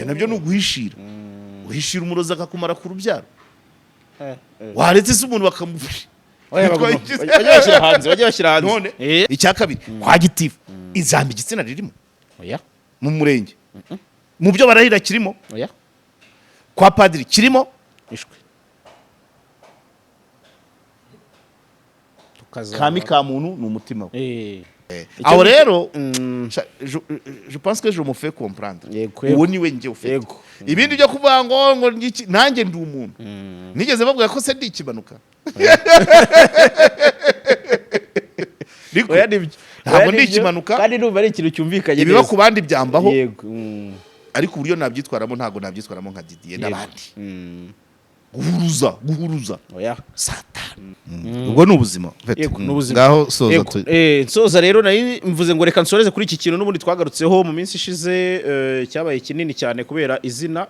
ibyo nabyo ni uguhishira uhishira umurozi akakumara ku rubyaro waretse se umuntu bakamufasha bajya bashyira hanze none icya kabiri kwa gitifu izamba igitsina ririmo oya mu murenge mu byo barahira kirimo oya kwa padiri kirimo ishwe kami ka muntu ni umutima we aho rero je pense que je me fais comprendre uwo niwe njye ufite ibindi byo kuvuga ngo nanjye ndi umuntu nigeze bavuga ko se ndi ikibanuka ntabwo ndi ikimanuka kandi numva ari ikintu cyumvikanye ibiba ku bandi byambaho ariko uburyo nabyitwaramo ntabwo nabyitwaramo nka Didier n'abandi guhuruza oya satani ubwo ni ubuzima ngaho soza soza rero nari mvuze ngo reka nsoreze kuri iki kintu n'ubundi twagarutseho mu minsi ishize cyabaye kinini cyane kubera izina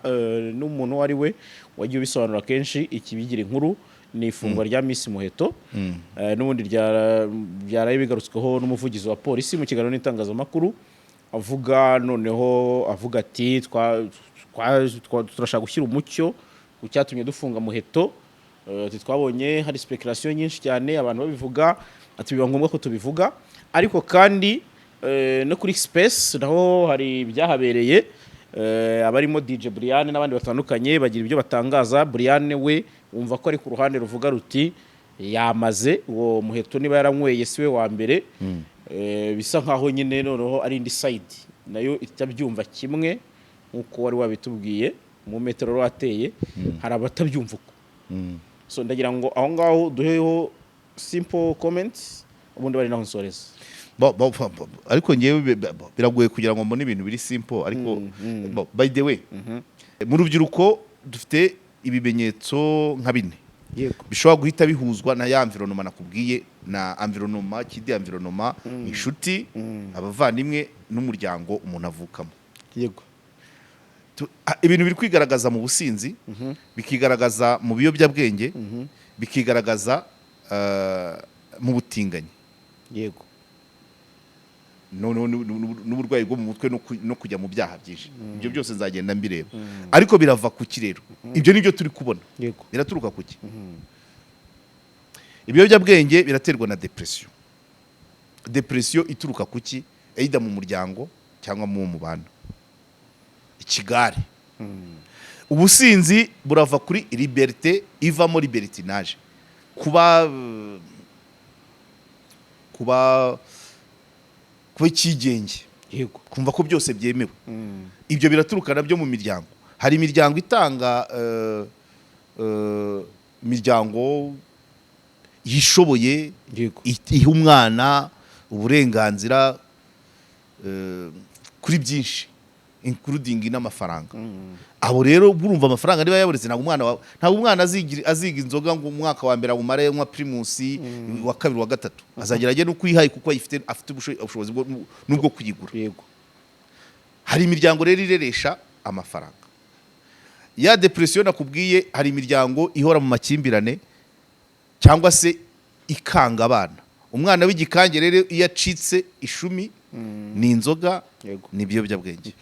n'umuntu wari we wagiye ubisobanura kenshi ikibigira inkuru ni ifungwa rya Miss MUHETO n'ubundi ryaraye bigarutsweho n'umuvugizi wa polisi mu kiganiro n'itangazamakuru avuga ati turashaka gushyira umucyo cyatumye dufunga MUHETO twabonye hari speculation nyinshi cyane abantu babivuga ati biba ngombwa ko tubivuga ariko kandi no kuri space naho hari byahabereye abarimo DJ Brianne n'abandi batandukanye bagira ibyo batangaza. Brianne we umva ko ari ku ruhande ruvuga ruti yamaze uwo MUHETO niba yaranyweye siwe wa mbere bisa nkaho nyine noneho ari indi side nayo itabyumva kimwe nkuko wari wabitubwiye mu metero wateye hari abatabyumva uko so ndagira ngo aho ngaho duheho simple comments ubundi bari naho nsoreza ariko ngewe biragoye kugira ngo mbone ibintu biri simple ariko by the way mu rubyiruko dufite ibimenyetso nka bine bishobora guhita bihuzwa na ya environnement nakubwiye na environnement kidi environnement inshuti abavandimwe n'umuryango umuntu avukamo yego ibintu biri kwigaragaza mu businzi bikigaragaza mu biyobyabwenge bikigaragaza mu butinganyi yego n'uburwayi bwo mu mutwe no kujya mu byaha byinshi ibyo byose nzagenda mbireba ariko birava ku kirero ibyo nibyo turi kubona biraturuka ku ki ibiyobyabwenge biraterwa na depression ituruka ku ki either mu muryango cyangwa mu mubano ikigare ubusinzi burava kuri liberté ivamo libertinage kuba ikigenge yego kumva ko byose byemewe ibyo biraturuka nabyo mu miryango hari imiryango itanga imiryango yishoboye iha umwana uburenganzira kuri byinshi including n'amafaranga abo rero burumva amafaranga niba yaburetse ntabwo umwana aziga inzoga ngo umwaka wa mbere umare nka primus wa kabiri wa gatatu azagira ajye no kuyihaye kuko afite ubushobozi nubwo kuyigura yego hari imiryango rero ireresha amafaranga ya depression nakubwiye hari imiryango ihora mu makimbirane cyangwa se ikanga abana umwana w'igikange rero iyo acitse ishumi ni inzoga ni ibiyobyabwenge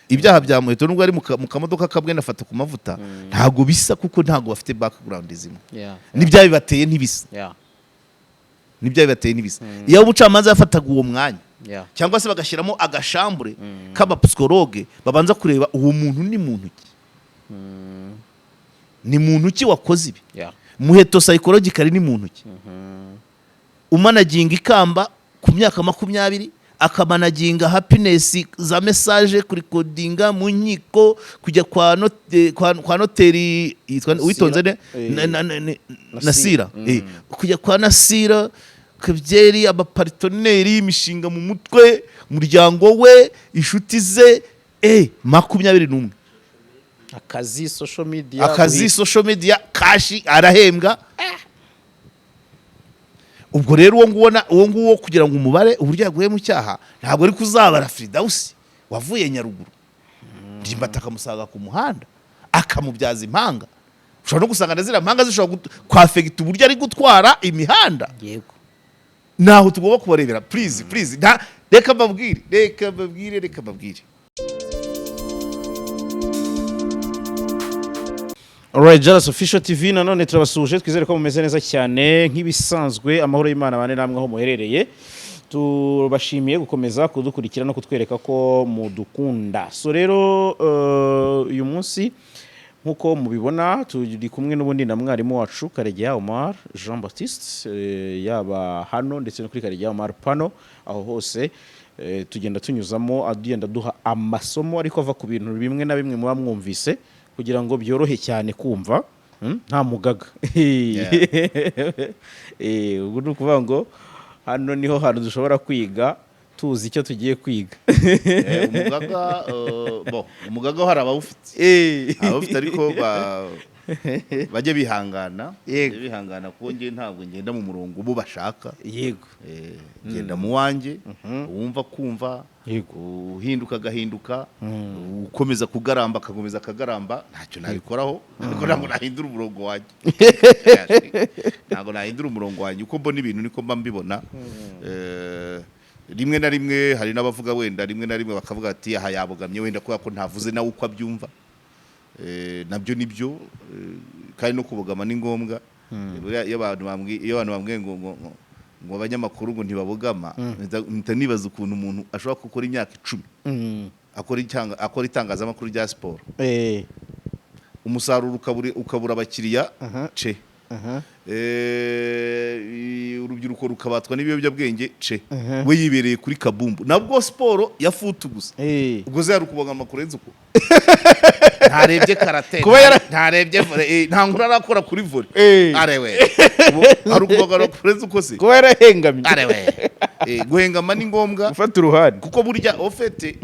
ibyaha bya MUHETO nubwo ari mu kamodoka kabwe nafata ku mavuta ntago bisa kuko ntago bafite background zimwe n'ibyabibateye ntibisa iyo ubucamanza yafataga uwo mwanya cyangwa se bagashyiramo agashambure k'abapsikologe babanza kureba uwo muntu ni muntu ki ni muntu ki wakoze ibi MUHETO psychologically ni muntu ki umanaginga ikamba ku myaka 20 akamanaginga happiness za message kuri codinga mu nkiko kujya kwa noteri witonze ne Nasira kujya kwa Nasira kabyeri abaparteneri imishinga mu mutwe muryango we inshuti ze 21 akazi social media kashi arahembwa ubwo rero uwo nguwo kugira ngo umubare uburyo yaguye mu cyaha ntabwo ari kuzabara Fridausi wavuye Nyaruguru ndimbata akamusaga ku muhanda akamubyaza impanga ushobora no gusanga nazira impanga zishobora kwafegita uburyo ari gutwara imihanda yego naho tugomba kubarebera please reka mbabwire Alright, JALAS Official TV nanone turabasuje twizere ko mumeze neza cyane nk'ibisanzwe amahoro y'Imana bane namwe aho muherereye tubashimiye gukomeza kudukurikira no kutwereka ko mudukunda. So rero uyu munsi nkuko mubibona turi kumwe n'ubundi na mwarimu wacu Karegeya Omar Jean Baptiste yaba hano ndetse no kuri Karegeya Omar Pano aho hose tugenda tunyuzamo agenda duha amasomo ariko ava ku bintu bimwe na bimwe muba mwumvise kugira ngo byorohe cyane kumva nta mugaga. Ubwo ni ukuvuga ngo hano niho hantu dushobora kwiga tuzi icyo tugiye kwiga. umugaga hari abawufite ariko bajye bihangana kuko njye ntabwo ngenda mu murongo ubu bashaka. Yego ngenda mu wanjye wumva kumva uhinduka agahinduka ukomeza kugaramba akakomeza akagaramba ntacyo nabikoraho ariko ntabwo nahindura umurongo wanjye. Ntabwo nahindura umurongo wanjye uko mbona ibintu niko mba mbibona. Rimwe na rimwe hari n'abavuga wenda rimwe na rimwe bakavuga ati aha yabogamye wenda kubera ko ntavuze nawe uko abyumva. Nabyo nibyo kandi no kubogama ni ngombwa. Iyo abantu bambwiye ngo abanyamakuru ngo ntibabogama ntanibaza ukuntu umuntu ashobora gukora imyaka 10 akora itangazamakuru rya siporo umusaruro ukabura abakiriya urubyiruko rukabatwa n'ibiyobyabwenge we yibereye kuri kabumbu nabwo siporo ya futu gusa ubwo zari kubogama kurenza uko ntarebye karate ntarebye nta nkuru arakora kuri volley arewe hari ukubogama kurenza uko se kuba yarahengamye arewe guhengama ni ngombwa gufata uruhande kuko burya ofete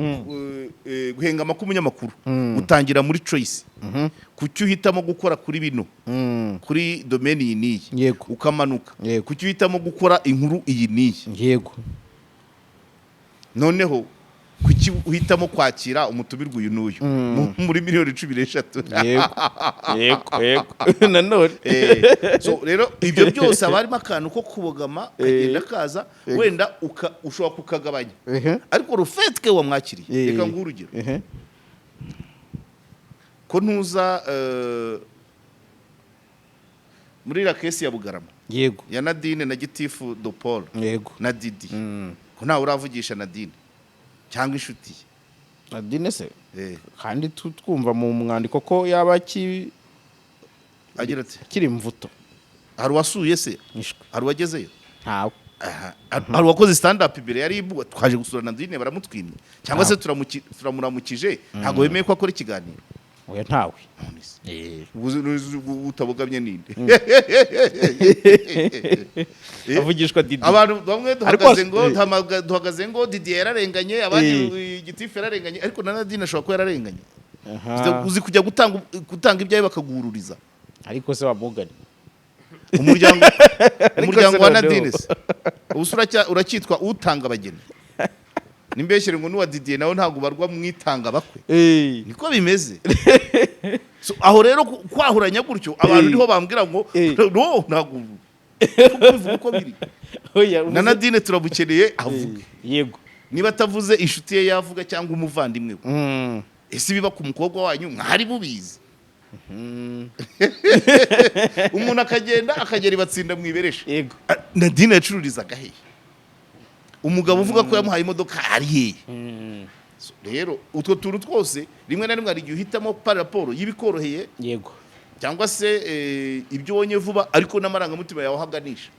guhengama k'umunyamakuru utangira muri choice kucyo uhitamo gukora kuri bino kuri domain iyi niyi ukamanuka kucyo uhitamo gukora inkuru iyi niyi yego noneho kuki uhitamo kwakira umutumirwa uyu n'uyu muri miliyoni 13. Yego nanone so rero ibyo byose abarimo akantu ko kubogama kagenda kaza wenda ushobora kukagabanya ariko rufetwe wamwakiriye reka ngo urugero ko ntuza muri la kesi ya Bugarama yego ya Nadine na Gitifu do Paul yego na Didi ko ntawe uravugisha Nadine cyangwa inshuti Nadine se kandi twumva mu mwandiko ko yaba agira ati kiri mvuto hari wasuye se hari wagezeyo ntawe hari wakoze stand up imbere yari ibuga twaje gusura Nadine baramutwimye cyangwa se turamuramukije ntago wemeye ko akora ikiganiro oya ntawe utabogamye ninde avugishwa Didi abantu bamwe duhagaze ngo Didi yararenganye abandi Gitifu yararenganye ariko na Nadine ashobora kuba yararenganye uzi kujya gutanga ibyawe bakaguhururiza ariko se wamugani umuryango wa Nadine se ubusura urakitwa utanga abageni nimbeshyire ngo nuwa Didi nawe ntago barwa mwitanga bakwe niko bimeze. So aho rero kwahuranya gutyo abantu niho bambwira ngo no ntago kuvuga uko biri na Nadine turabukeneye avuge yego niba atavuze inshuti ye yavuga cyangwa umuvandimwe we ese biba ku mukobwa wanyu mwari bubizi umuntu akagera ibatsinda mwiberesha yego Nadine yacururizaga hehe umugabo uvuga ko yamuhaye imodoka ari hehe rero utwo tuntu twose rimwe na rimwe ari igihe uhitamo paraporo y'ibikoroheye yego cyangwa se ibyo wonye vuba ariko n'amarangamutima yawe ahaganisha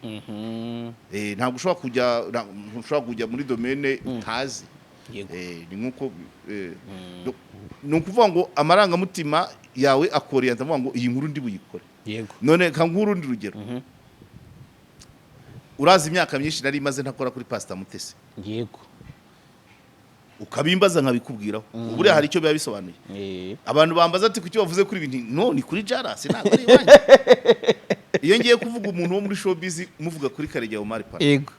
ntabwo ushobora kujya muri domaine utazi ni nkuko ni ukuvuga ngo amarangamutima yawe akoreye ndavuga ngo iyi nkuru ndi buyikore none kankuru urundi rugero urazi imyaka myinshi nari maze ntakora kuri Pastor Mutesi yego ukabimbaza nkabikubwiraho ubure hari icyo biba bisobanuye abantu bambaza ati kuki bavuze kuri ibintu no ni kuri JALAS ntabwo ari iwanyu. Iyo ngiye kuvuga umuntu wo muri showbiz muvuga kuri Karegeya Omar Pano yego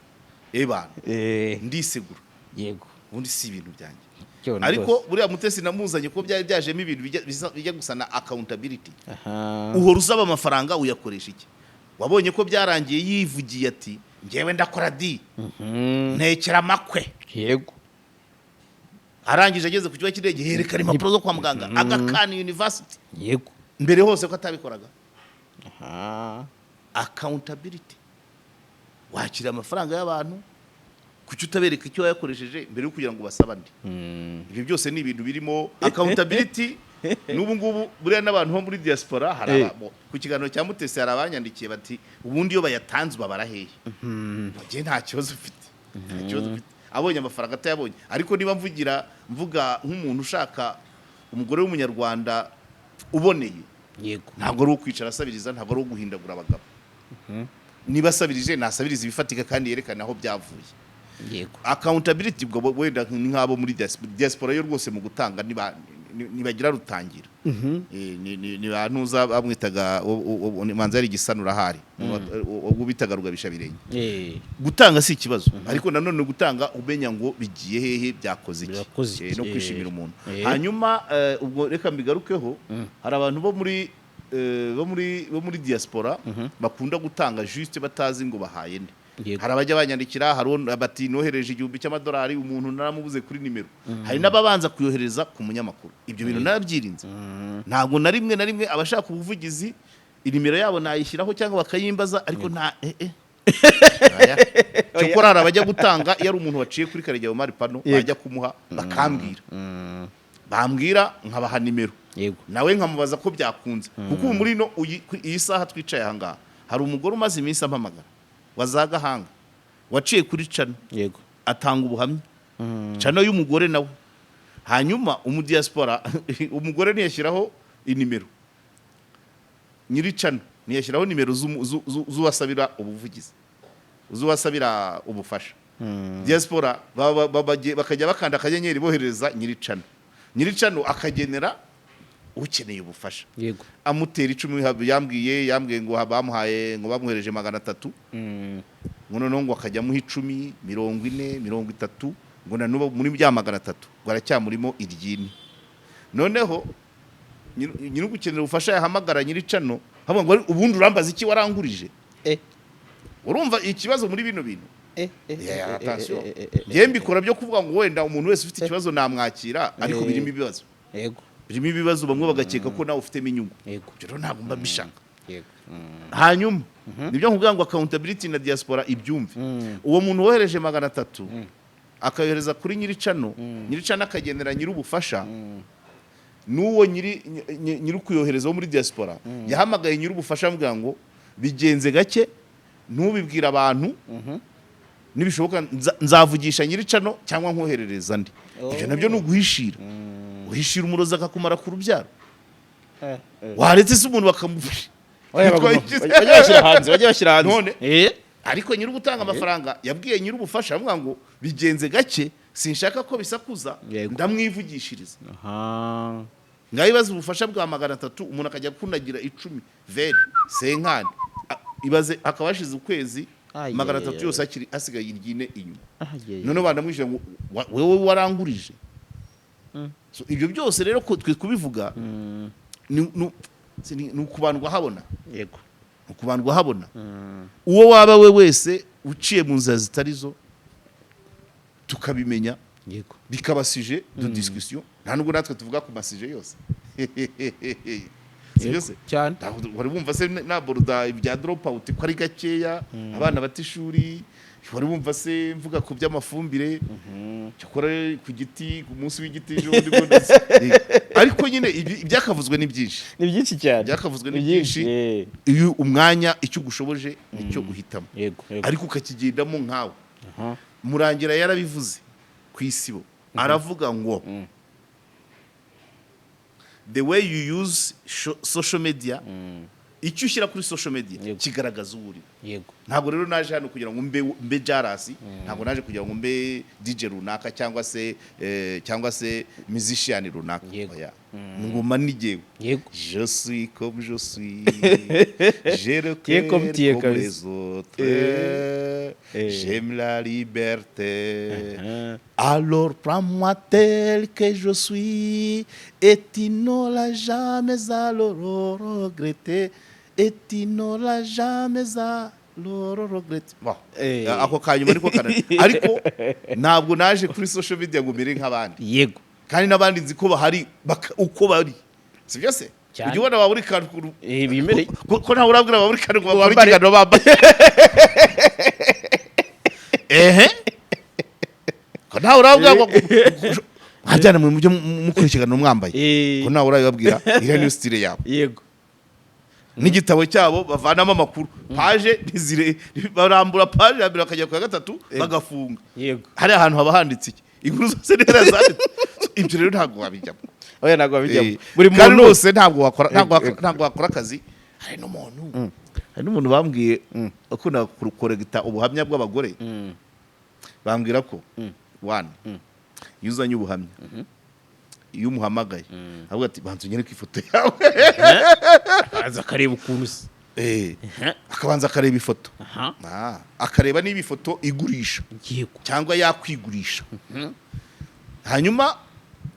bana ndisegura yego ubundi si ibintu byanjye ariko buriya Mutesi namuzanye ko byari byajemo ibintu bijya gusana accountability. Uhora usaba amafaranga uyakoresha iki? Wabonye ko byarangiye yivugiye ati ngewe ndakora di ntekera makwe yego arangije ageze ku kigo cy'indege yerekana impapuro zo kwa muganga Aga Khan University yego mbere hose ko atabikoraga. Accountability, wakira amafaranga y'abantu kuki utabereka icyo yakoresheje mbere yo kugira ngo basabande. Ibyo byose ni ibintu birimo accountability. N'ubu ngubu buriya n'abantu bo muri diaspora harabamo ku kiganiro cya Mutesi harabanyandikiye bati ubundi iyo bayatanze babarahehe. Ngiye nta kibazo ufite, nta kibazo ufite, abonye amafaranga atayabonye. Ariko niba mvuga nk'umuntu ushaka umugore w'umunyarwanda uboneye, yego, ntabwo ari ukwicara asabiriza, ntabwo ari uguhindagura abagabo. Niba asabirije nasabiriza ibifatika kandi yerekana aho byavuye. Yego, accountability bwo wenda nk'abo muri diaspora yo rwose mu gutanga nibagira rutangira. Ni bantuza bamwitaga manza yari gisanura hari ubwo bitaga rugabisha birenge. Gutanga si ikibazo, ariko nanone gutanga umenya ngo bigiye hehe, byakoze iki, no kwishimira umuntu. Hanyuma ubwo reka mbigarukeho, hari abantu bo muri diaspora bakunda gutanga juste batazi ngo bahaye nde. Hari abajya banyandikira, hari bati nohereje $1,000 umuntu naramubuze kuri nimero. Hari n'ababanza kuyohereza ku munyamakuru. Ibyo bintu narabyirinze. Ntabwo na rimwe abashaka ubuvugizi inimero yabo nayishyiraho cyangwa bakayimbaza, ariko nta cyokora hari abajya gutanga iyo ari umuntu waciye kuri Karegeya Pano bajya kumuha bakambwira, bambwira nkabaha nimero, nawe nkamubaza ko byakunze. Kuko muri no iyi saha twicaye aha ngaha hari umugore umaze iminsi ampamagara wazagahanga waciye kuri cano, yego, atanga ubuhamya cano y'umugore nawe. Hanyuma umudiaspora umugore ntiyashyiraho inimero, nyiri cano ntiyashyiraho nimero z'uwasabira ubuvugizi, z'uwasabira ubufasha. Diaspora bakajya bakanda akanyenyeri bohereza nyiri cano akagenera ukeneye ubufasha. Yego, amutera 10 yambwiye ngo bamuhaye ngo bamwohereje 300. Ngono ngo akajya muha 10, 40, 30 ngo nanuba muri bya 300 ngo aracyamurimo iryini. Noneho nyiri gukenera ubufasha yahamagara nyiri cano havuga ngo ubundi urambaza iki warangurije. Urumva ikibazo muri bino bintu. Attention, mbikora byo kuvuga ngo wenda umuntu wese ufite ikibazo namwakira, ariko birimo ibibazo. Yego, birimo ibibazo bamwe bagakeka ko nawe ufitemo inyungu. Rero ntabwo mba mbishaka. Hanyuma nibyo nkubwira ngo accountability na diaspora ibyumve. Uwo muntu wohereje 300 akayohereza kuri nyiri cano akagendera nyiri ubufasha, n'uwo nyiri kuyohereza wo muri diaspora yahamagaye nyiri ubufasha amubwira ngo bigenze gake, ntubibwira abantu, nibishoboka nzavugisha nyiri cano cyangwa nkoherereza ndi. Ibyo nabyo ni uguhishira, uhishira umurozi akakumara ku rubyaro. Waretse se umuntu bakamufasha, bajya bashyira hanze. Ariko nyiri gutanga amafaranga yabwiye nyiri ubufasha avuga ngo bigenze gake, sinshaka ko bisakuza, ndamwivugishiriza. Ngayibaza ubufasha bwa 300 umuntu akajya kundagira 10 veri senkani, ibaze akabashize ukwezi 300 yose akiri asigaye iryine inyuma. None bandamwishyira ngo wewe warangurije. So ibyo byose rero ko twe kubivuga ni ukubandwa habona. Yego, ukubandwa habona. Uwo waba we wese uciye mu nzira zitarizo tukabimenya, yego, bikabasije de discussion. Nta nubwo natwe tuvuga ku masije yose. Sibyo cyane, wari bumva se na borda ibya drop out ko ari gakeya, abana batishuri, wari bumva se mvuga ku by'amafumbire, cyokora ku giti, ku munsi w'igiti ejo ndi bonus. Ariko nyine ibyakavuzwe ni byinshi cyane, byakavuzwe ni byinshi. Iyo umwanya icyo gushoboje nicyo uhitamo, ariko ukakigendamo nkawe. Murangira yarabivuze ku isibo, aravuga ngo the way you use social media, icyo ushyira kuri social media kigaragaza uburi. Yego, ntabwo rero naje hano kugira ngo mbe JALAS, ntabwo naje kugira ngo mbe DJ runaka cyangwa se musician runaka. Ngoma nigewe. Je suis comme je suis, je le crée comme les autres, j'aime la liberté, alors prends-moi tel que je suis et tu n'auras jamais à le regretter, et tu n'auras jamais à le regretter. Ako kanyuma ariko ariko ntabwo naje kuri social media ngo mbere nk'abandi. Yego, kandi n'abandi nzi ko bahari uko bari, sibyo se ujye ubona waba uri kantu bimereye ko ntawe urabwira waba uri kantu ngo bakore ikiganiro bambaye ko ntawe urabwira ngo hajyana mu mujye mukora ikiganiro mwambaye ko ntawe urabibabwira iriya niyo style yabo yego n'igitabo cyabo bavanamo amakuru paje ntizire barambura paje ya mbere bakajya ku ya gatatu bagafunga yego hari ahantu haba handitse iki inkuru zose nera zanditse ibyo rero ntabwo wabijyamo oya ntabwo wabijyamo buri muntu wose ntabwo wakora akazi hari n'umuntu bambwiye akunda kuregita ubuhamya bw'abagore bambwira ko one iyo uzanye ubuhamya iyo umuhamagaye avuga ati banza unyereke ifoto yawe akaza akareba ukuntu usa akabanza akareba ifoto akareba niba ifoto igurisha cyangwa yakwigurisha hanyuma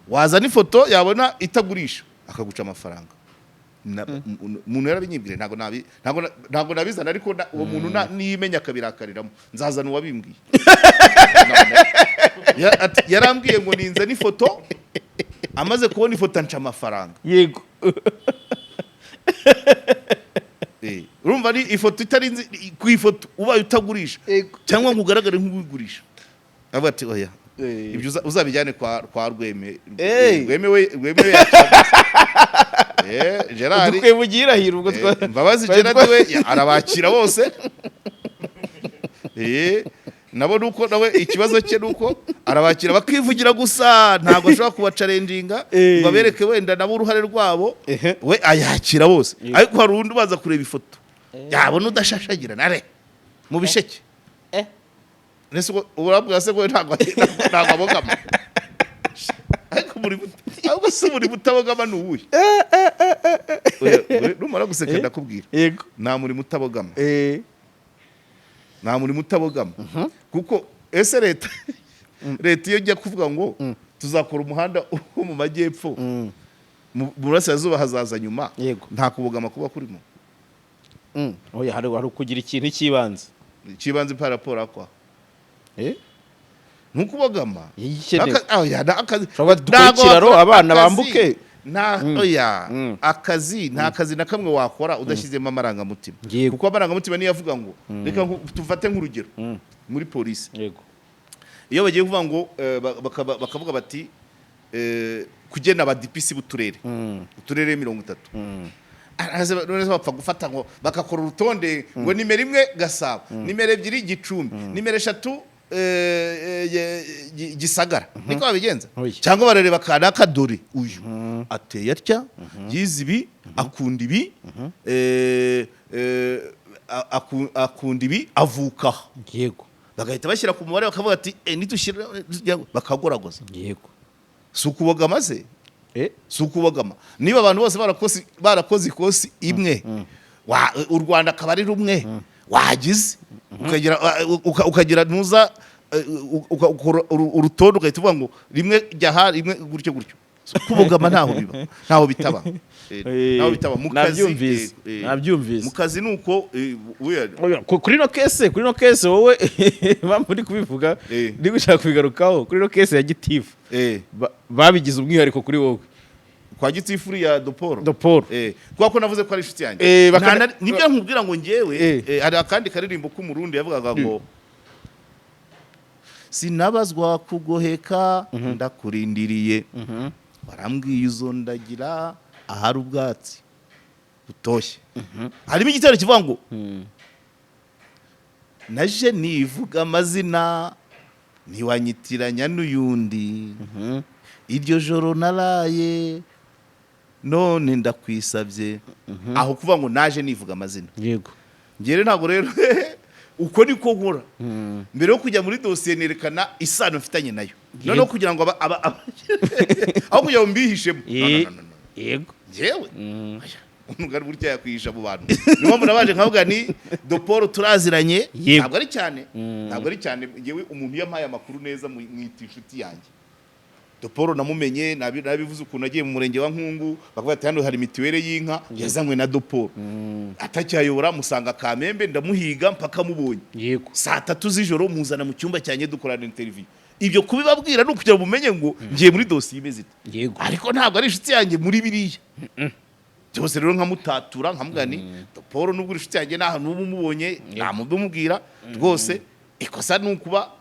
wazana ifoto yabona itagurisha akaguca amafaranga umuntu yarabinyibwire ntabwo nabizana ariko uwo muntu niyimenya akabirakariramo nzazana uwabimbwiye yarambwiye ngo ninzane ifoto amaze kubona ifoto nca amafaranga yego urumva ni ifoto itarinze ku ifoto ubaye utagurisha cyangwa ngo ugaragare nk'uwigurisha avuga ati oya ibyo uzabijyane kwa rweme rweme Gerard dukwiye mugira hiro ubwo Mbabazi Gerard we arabakira bose nabo nuko nawe ikibazo cye nuko arabakira bakivugira gusa ntabwo ashobora kubacalenjinga ngo abereke wenda nabo uruhare rwabo we ayakira bose ariko hari undi baza kureba ifoto yabona udashashagira nare mu bisheke nese urabwira se ko ntabwo abogama ariko muri mutabogama nuwuye numara guseka ndakubwira yego nta muri mutabogama nta muri mutabogama kuko ese leta iyo ijya kuvuga ngo tuzakora umuhanda wo mu majyepfo mu burasirazuba hazaza nyuma nta kubogama kuba kurimo oya hari ukugira ikintu cy'ibanze pa raporo akwa ntukubogama dukurikiraro abana bambuke akazi nta kazi na kamwe wakora udashyizemo amarangamutima kuko amarangamutima niyo avuga ngo reka tufate nk'urugero muri polisi iyo bagiye kuvuga ngo bakavuga bati kugena abadipisi b'uturere uturere 30 bapfa gufata ngo bakakora urutonde ngo nimero 1 Gasabo nimero 2 Gicumbi nimero 3 Gisagara niko babigenza cyangwa barareba kanaka dore uyu ateye atya yizibi akunda ibi akunda ibi avuka yego bagahita bashyira ku mubare bakavuga ati nitushira bakagoragoza yego sukubogama se sukubogama niba abantu bose barakoze ikosi imwe u Rwanda akaba ari rumwe wagize ukagira nuza urutonde ugahita uvuga ngo rimwe jya rimwe gutyo kubogama ntaho bitaba nabyumvise mu kazi nuko kuri no case wowe muri kubivuga ndi gushaka kubigarukaho kuri no case ya gitifu babigize umwihariko kuri wowe kwa gitifu ya doporo kwa ko navuze ko ari inshuti yanjye nibyo nkubwira ngo ngewe hari akandi karirimbo k'umurundi yavugaga ngo sinabazwa kugoheka ndakurindiriye warambwiye izo ndagira ahari ubwatsi butoshye harimo igitero kivuga ngo naje nivuga amazina ntiwanyitiranya n'uyundi iryo joro naraye none ndakwisabye aho kuvuga ngo naje nivuga amazina yego ngere ntabwo rero uko niko nkora mbere yo kujya muri dosiye nerekana isano mfitanye nayo noneho kugira ngo aho kugira ngo mbihishemo yego ngewe umugari burya yakwihisha mu bantu niyo mpamvu nabaje nkavuga ni doporo turaziranye ntabwo ari cyane ngewe umuntu yampaye amakuru neza mwita inshuti yanjye doporo namumenye nabivuze ukuntu agiye mu murenge wa Nkungu bakavuga ati hano hari mitiwere y'inka yazanywe na doporo atacyayobora musanga Kamembe ndamuhiga mpaka mubonye saa 3 z'ijoro muzana mu cyumba cyanye dukorana interview ibyo kubibabwira no kugira mumenye ngo ngiye muri dosiye imeze ite ariko ntabwo ari inshuti yanjye muri biriya byose rero nkamutatura nkamugani Paul nubwo uri inshuti yanjye naha nubu mubonye namubwira rwose ikosa nukuba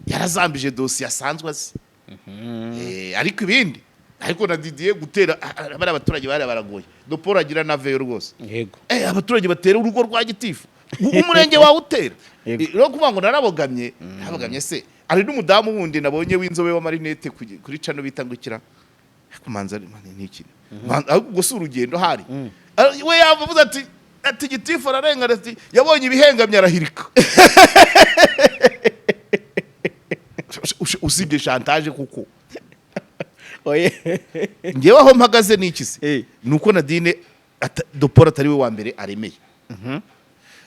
yarazambije dossier asanzwe azi ariko ibindi ariko na Didier gutera bari abaturage bari baragoye do Paul agira na veyo rwose yego abaturage batera urugo rwa gitifu umurenge wawe utera rero kuvuga ngo narabogamye se ari n'umudamu wundi nabonye w'inzobe wa marinette kuri cano bitangukira kumanza n'iki ahubwo si urugendo hari we yavuze ati gitifu ararenga ati yabonye ibihengamye arahirika usibye chantage kuko ngewe aho mpagaze n'iki se nuko Nadine Dopora atari we wa mbere aremeye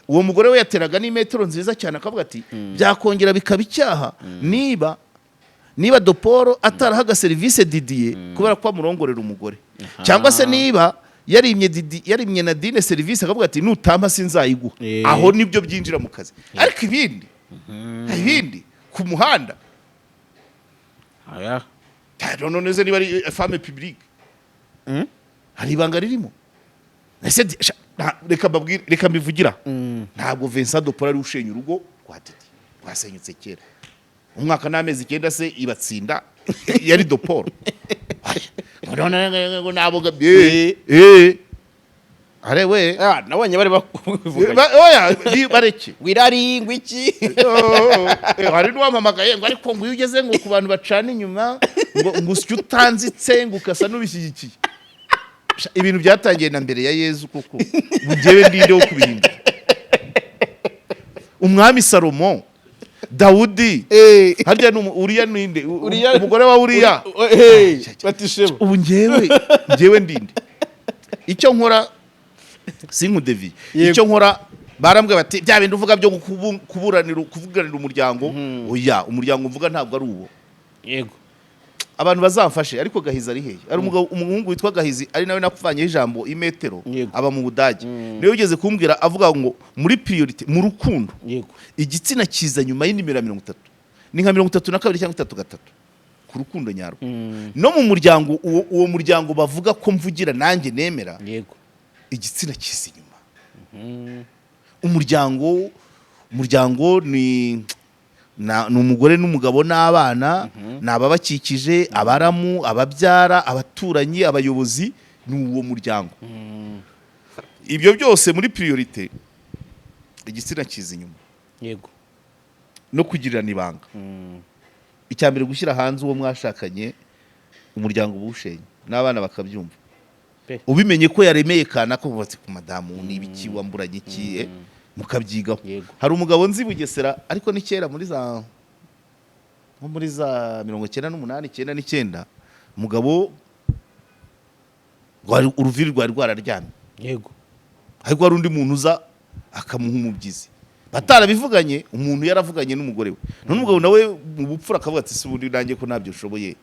uwo mugore we yateraga n'imetero nziza cyane akavuga ati byakongera bikaba icyaha niba Doporo atarahaga service Didier kubera ko amurongorera umugore cyangwa se niba yarimye Nadine service akavuga ati nutampa sinzayiguha aho nibyo byinjira mu kazi ariko ibindi ku muhanda aya none niba ari femme publique hari ibanga ririmo reka mbivugira ntabwo Vincent Dopora ari ushenya urugo rwa Didi rwasenyutse kera umwaka n'amezi 9 se ibatsinda yari Dopora ngo naboga are we nabonye bari bakuvuga oya bareke wirari ngwiki hari n'uwampamagaye ngo ariko ngo ugeze ngo ku bantu bacana inyuma ngo usye utanzitse ngo ukasa n'ubishyigikiye ibintu byatangiye na mbere ya Yezu kuko bugewe ndinde wo kubihinda umwami Salomo Dawudi harya Uriya ninde umugore wa Uriya batishebo ubu ngewe ndinde icyo nkora sinkudevi icyo nkora barambwe bati bya bintu uvuga byo kuvuganira umuryango oya umuryango mvuga ntabwo ari uwo yego abantu bazamfashe ariko Gahizi ari hehe ari umuhungu witwa Gahizi ari nawe nakuvanye ijambo imetero aba mu Budage niyo ugeze kumbwira avuga ngo muri priority mu rukundo igitsina kiza nyuma y'indimira 30 ni nka 32 cyangwa 33 ku rukundo nyarwo no mu muryango uwo muryango bavuga ko mvugira nanjye nemera yego igitsina kiza inyuma umuryango ni umugore n'umugabo n'abana n'ababakikije abaramu ababyara abaturanyi abayobozi n'uwo muryango ibyo byose muri priority igitsina kiza inyuma yego no kugirirana ibanga icyambere gushyira hanze uwo mwashakanye umuryango ubushenye n'abana bakabyumva ubimenye ko yaremeye kana ko bubatse ku madamu n'ibiki wamburanye iki mukabyigaho hari umugabo nzi Bugesera ariko ni kera muri za 98 umugabo uruviri rwari rwararyamye yego ariko hari undi muntu uza akamuha umubyizi batarabivuganye umuntu yaravuganye n'umugore we none umugabo nawe mu bupfura akavuga ati sibundi nanjye ko ntabyo ushoboye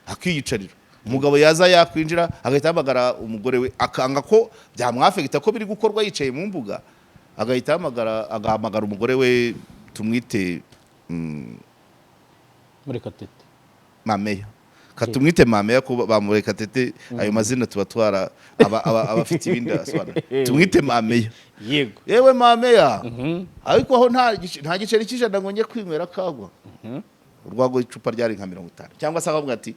akiyicarira umugabo yaza yakwinjira agahita hamagara umugore we akanga ko byamwafegita ko biri gukorwa yicaye mu mbuga agahita agahamagara umugore we tumwite Murekatete Mameya katumwite Mameya ko bamurekatete ayo mazina tuba twara abafite ibindi asobanura tumwite Mameya yego yewe Mameya ariko aho nta giceri cy'ijana ngo njye kwinywera kagwa urwago icupa ryari nka 50 cyangwa se akavuga ati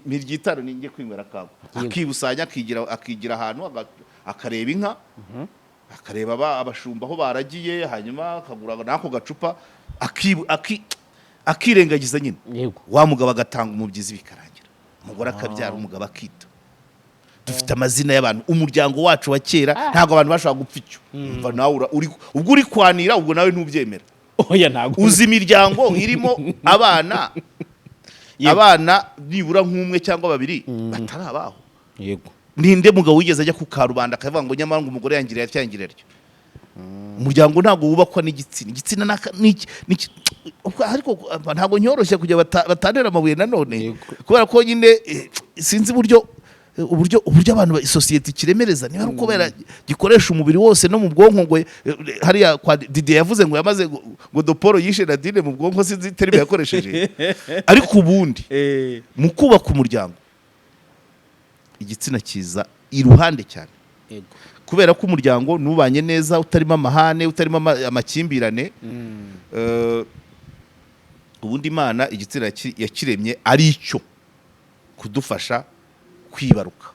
miryitaro ninjye kwinywera kagwa akibusanya akigira ahantu akareba inka akareba abashumba aho baragiye hanyuma akagura nako gacupa akirengagiza nyine wa mugabo agatanga umubyizi bikarangira umugore akabyara umugabo akita dufite amazina y'abantu umuryango wacu wa kera ntago abantu bashaka gupfa icyo umva nawe ubwo uri kwanira ubwo nawe ntubyemera oya ntago uzi imiryango irimo abana nibura nk'umwe cyangwa babiri batarabaho yego ninde mugabo wigeze ajya ku karubanda akavuga ngo nyamara ngo umugore yangirira cyangirira ryo umuryango ntago wubakwa n'igitsina ariko ntago nyoroshye kujya batandera amabuye nanone kubera ko nyine sinzi uburyo abantu society kiremereza niba uko gikoresha umubiri wose no mu bwonko ngo hariya kwa Didi yavuze ngo yamaze ngo Doporo yishe Nadine mu bwonko sinzi terime yakoresheje ariko ubundi mu kubaka umuryango igitsina kiza iruhande cyane yego kubera ko umuryango nubanye neza utarimo amahane utarimo amakimbirane ubundi Imana igitsina yakiremye ari icyo kudufasha kwibaruka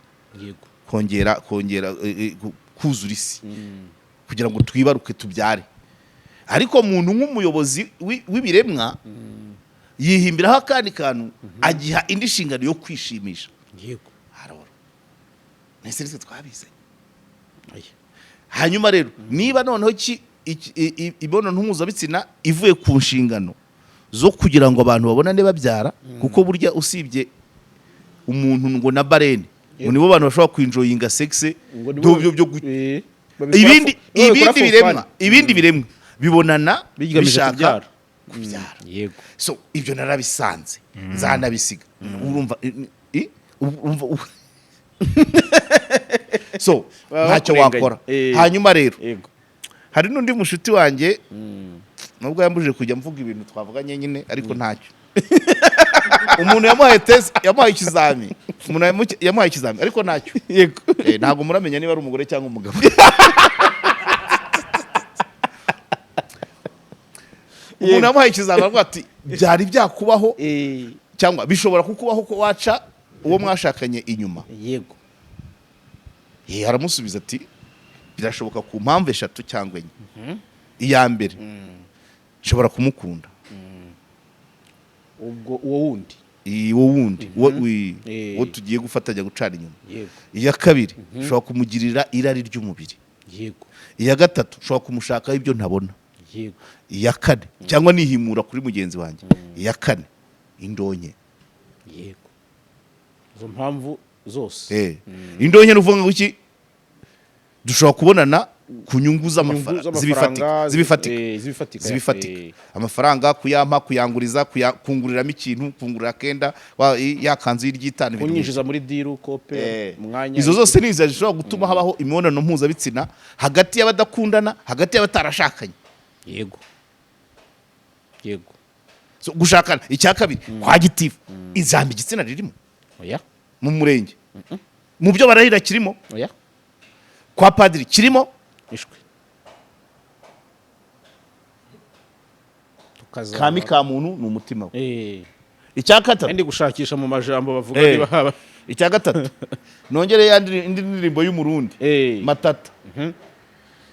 yego kongera kuzura isi kugira ngo twibaruke tubyare ariko umuntu nk'umuyobozi w'ibiremwa yihimbiraho akandi kantu agiha indi nshingano yo kwishimisha yego haroro nese ritwe twabize hanyuma rero niba noneho imibonano mpuzabitsina ivuye ku nshingano zo kugira ngo abantu babonane babyara kuko burya usibye umuntu ngo na barene ngo nibo bantu bashobora kwinjoyinga sexe byo ibindi biremwa bibonana bishaka kubyara yego so ibyo narabisanze nzanabisiga urumva so ntacyo wakora hanyuma rero hari n'undi mushuti wanjye nubwo yambujije kujya mvuga ibintu twavuganye nyine ariko ntacyo umuntu yamuhaye ikizami ariko ntacyo yego ntabwo muramenya niba ari umugore cyangwa umugabo umuntu yamuhaye ikizami aravuga ati byari byakubaho cyangwa bishobora kukubaho ko waca uwo mwashakanye inyuma yego aramusubiza ati birashoboka ku mpamvu 3 cyangwa 4 iya mbere nshobora kumukunda ubwo uwo wundi wo tugiye gufatanya gucana inyuma iya kabiri nshobora kumugirira irari ry'umubiri yego iya gatatu nshobora kumushakaho ibyo ntabona yego iya kane cyangwa nihimura kuri mugenzi wanjye iya kane indonke yego izo mpamvu zose indonke nuvuga ngo iki dushobora kubonana ku nyungu zibifatika amafaranga kuyampa kuyanguriza kunguriramo ikintu kungurira kenda yakanzu y'iryitanu kunyinjiza muri diru kope mwanya izo zose ni inzira zishobora gutuma habaho imibonano mpuzabitsina hagati y'abadakundana hagati y'abatarashakanye yego yego so gushakana icya kabiri kwa gitifu ijambo igitsina ririmo oya mu murenge mu byo barahira kirimo oya kwa padiri kirimo ishwe kami ka muntu ni umutima we icya gatatu ndi gushakisha mu majambo bavuga niba haba icya gatatu nongere indi ndirimbo y'umurundi matata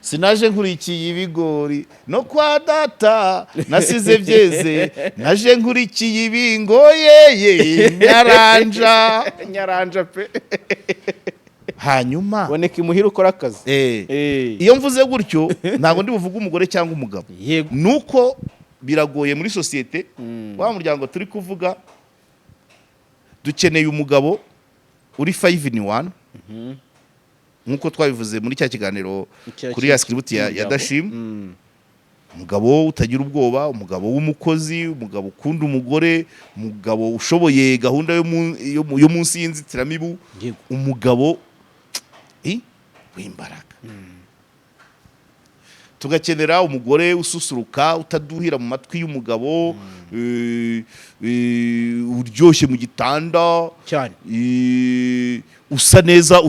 sinaje nkurikiye ibigori no kwa data nasize byeze naje nkurikiye ibingoye nyaranja pe hanyuma boneka imuhira ukora akazi iyo mvuze gutyo ntabwo ndi buvuge umugore cyangwa umugabo nuko biragoye muri sosiyete wa muryango turi kuvuga dukeneye umugabo uri 5 in 1 nkuko twabivuze muri cya kiganiro kuri ya script ya Dashim umugabo utagira ubwoba umugabo w'umukozi umugabo ukunda umugore umugabo ushoboye gahunda yo munsi y'inzitiramibu umugabo w'imbaraga tugakenera umugore ususuruka utaduhira mu matwi y'umugabo uryoshye mu gitanda cyane usa neza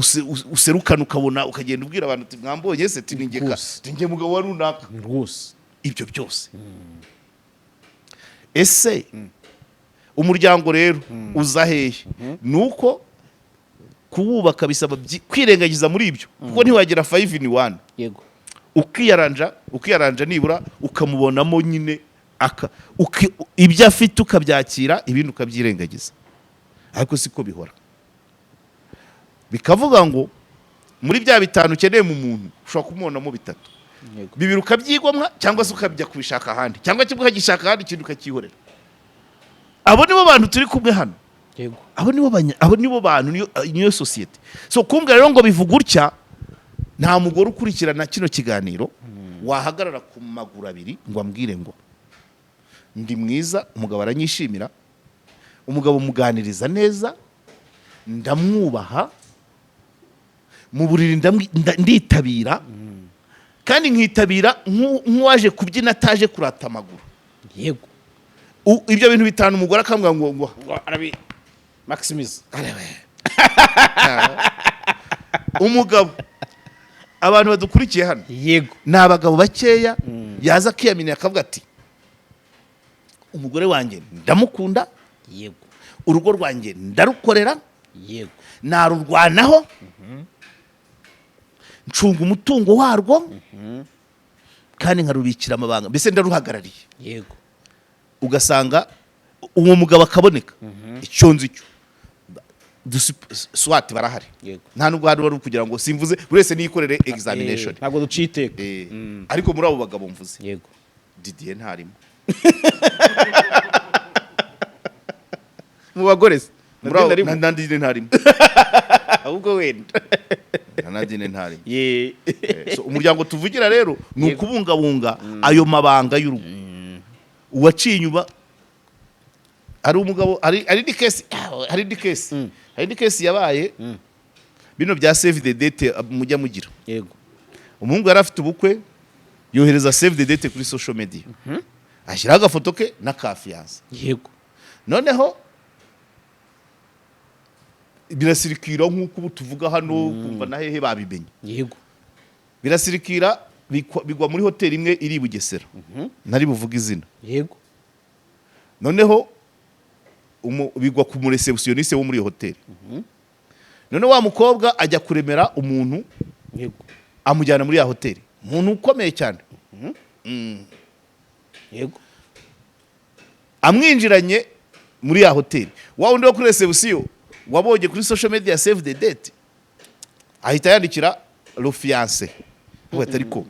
userukana ukabona ukagenda ubwira abantu ati mwambonye se tiningeka tinge mugabo wa runaka rwose ibyo byose ese umuryango rero uza hehe nuko kuwubaka bisaba kwirengagiza muri ibyo kuko ntiwagera 5 in 1 yego ukiyaranja nibura ukamubonamo nyine ibyo afite ukabyakira ibindi ukabyirengagiza ariko siko bihora bikavuga ngo muri bya bitanu ukeneye mu muntu ushobora kumubonamo 3 bibiri ukabyigomwa cyangwa se ukabijya kubishaka ahandi cyangwa kimwe ukagishaka ahandi ikintu ukakihorera abo nibo bantu turi kumwe hano yego abo nibo bantu niyo societe so kumbwa rero ngo bivuga utya nta mugore ukurikirana kino kiganiro wahagarara ku maguru abiri ngo ambwire ngo ndi mwiza umugabo aranyishimira umugabo muganiriza neza ndamwubaha mu buriri nditabira kandi nkitabira nk'uwaje kubyina ataje kurata amaguru yego ibyo bintu bitanu umugore akambwira ngo arabi maximize umugabo abantu badukurikiye hano yego ni abagabo bakeya yaza akiyaminiye akavuga ati umugore wanjye ndamukunda yego urugo rwanjye ndarukorera yego narurwanaho ncunga umutungo warwo kandi nkarubikira amabanga mbese ndaruhagarariye yego ugasanga uwo mugabo akaboneka icyo nzi cyo swati barahari yego nta nubwo hari wari kugira ngo simvuze buri wese niyikorere examination ntabwo ducite ariko muri abo bagabo mvuze yego Didier ntarimo mu bagore se na Didier ntarimo ahubwo wenda na Didier ntarimo so umuryango tuvugira rero ni ukubungabunga ayo mabanga y'urugo uwaciye inyuma ari umugabo ari di case yabaye bino bya save the date mujya mugira yego umuhungu yari afite ubukwe yohereza save the date kuri social media ashyiraho agafoto ke na kafiyanse yego noneho birasirikira nk'uko ubu tuvuga hano kumva na hehe babimenye yego birasirikira bigwa muri hoteli imwe iri i Bugesera ntari buvuga izina yego noneho bigwa ku mureceptioniste wo muri iyo hoteli none wa mukobwa ajya kuremera umuntu yego amujyana muri ya hoteli umuntu ukomeye cyane yego amwinjiranye muri ya hoteli wa wundi wo kuri reception wabonye kuri social media save the date ahita yandikira le fiancé ngo atariko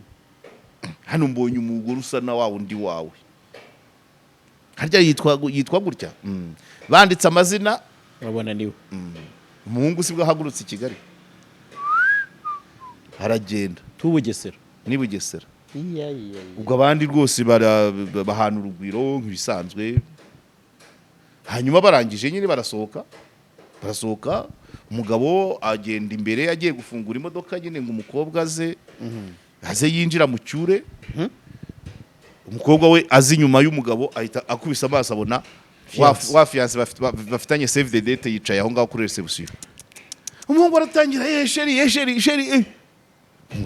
hano mbonye umugore usa na wa wundi wawe harya yitwa gutya banditse amazina urabona niwe umuhungu sibwo ahagurutse i Kigali haragenda tubugesera ni Bugesera ubwo abandi rwose bahana urugwiro nk'ibisanzwe hanyuma barangije nyine barasohoka umugabo agenda imbere agiye gufungura imodoka nyine ngo umukobwa aze yinjira mu cyure umukobwa we azi inyuma y'umugabo ahita akubise amaso abona wa fiancé bafitanye save the date yicaye aho ngaho kuri reception umuhungu aratangira sheri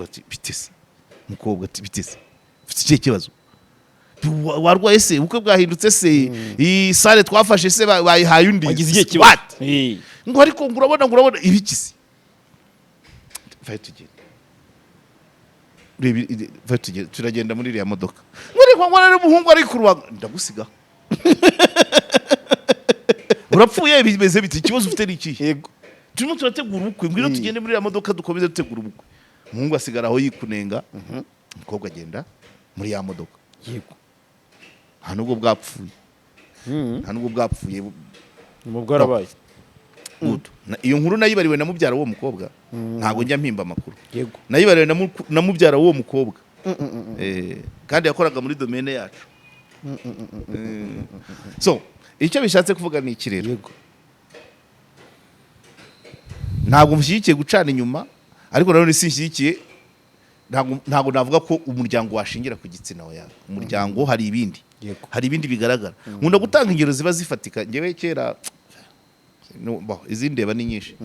ati bitese umukobwa ati bitese ufite ikihe kibazo warwaye se ubukwe bwahindutse se iyi sale twafashe se bayihaye undi wagize igihe kibazo ngo ariko ngurabona ibikisi turagenda muri iriya modoka ngo rero umuhungu ari ku rubango ndagusiga urapfuye bimeze biti ikibazo ufite n'iki yego turimo turategura ubukwe ngwino tugende muri iriya modoka dukomeze dutegura ubukwe umuhungu asigara aho yikunenga umukobwa agenda muri ya modoka yego nta nubwo bwapfuye umubwo arabaye iyo nkuru nayibariwe na mubyara w'uwo mukobwa ntabwo njya mpimba amakuru yego nayibariwe na mubyara w'uwo mukobwa kandi yakoraga muri domaine yacu so icyo bishatse kuvuga ni iki rero ntabwo mushyigikiye gucana inyuma ariko nanone sinshyigikiye ntabwo navuga ko umuryango washingira ku gitsina yawe umuryango hari ibindi bigaragara nkunda gutanga ingero ziba zifatika ngewe kera izindi ndeba ni nyinshi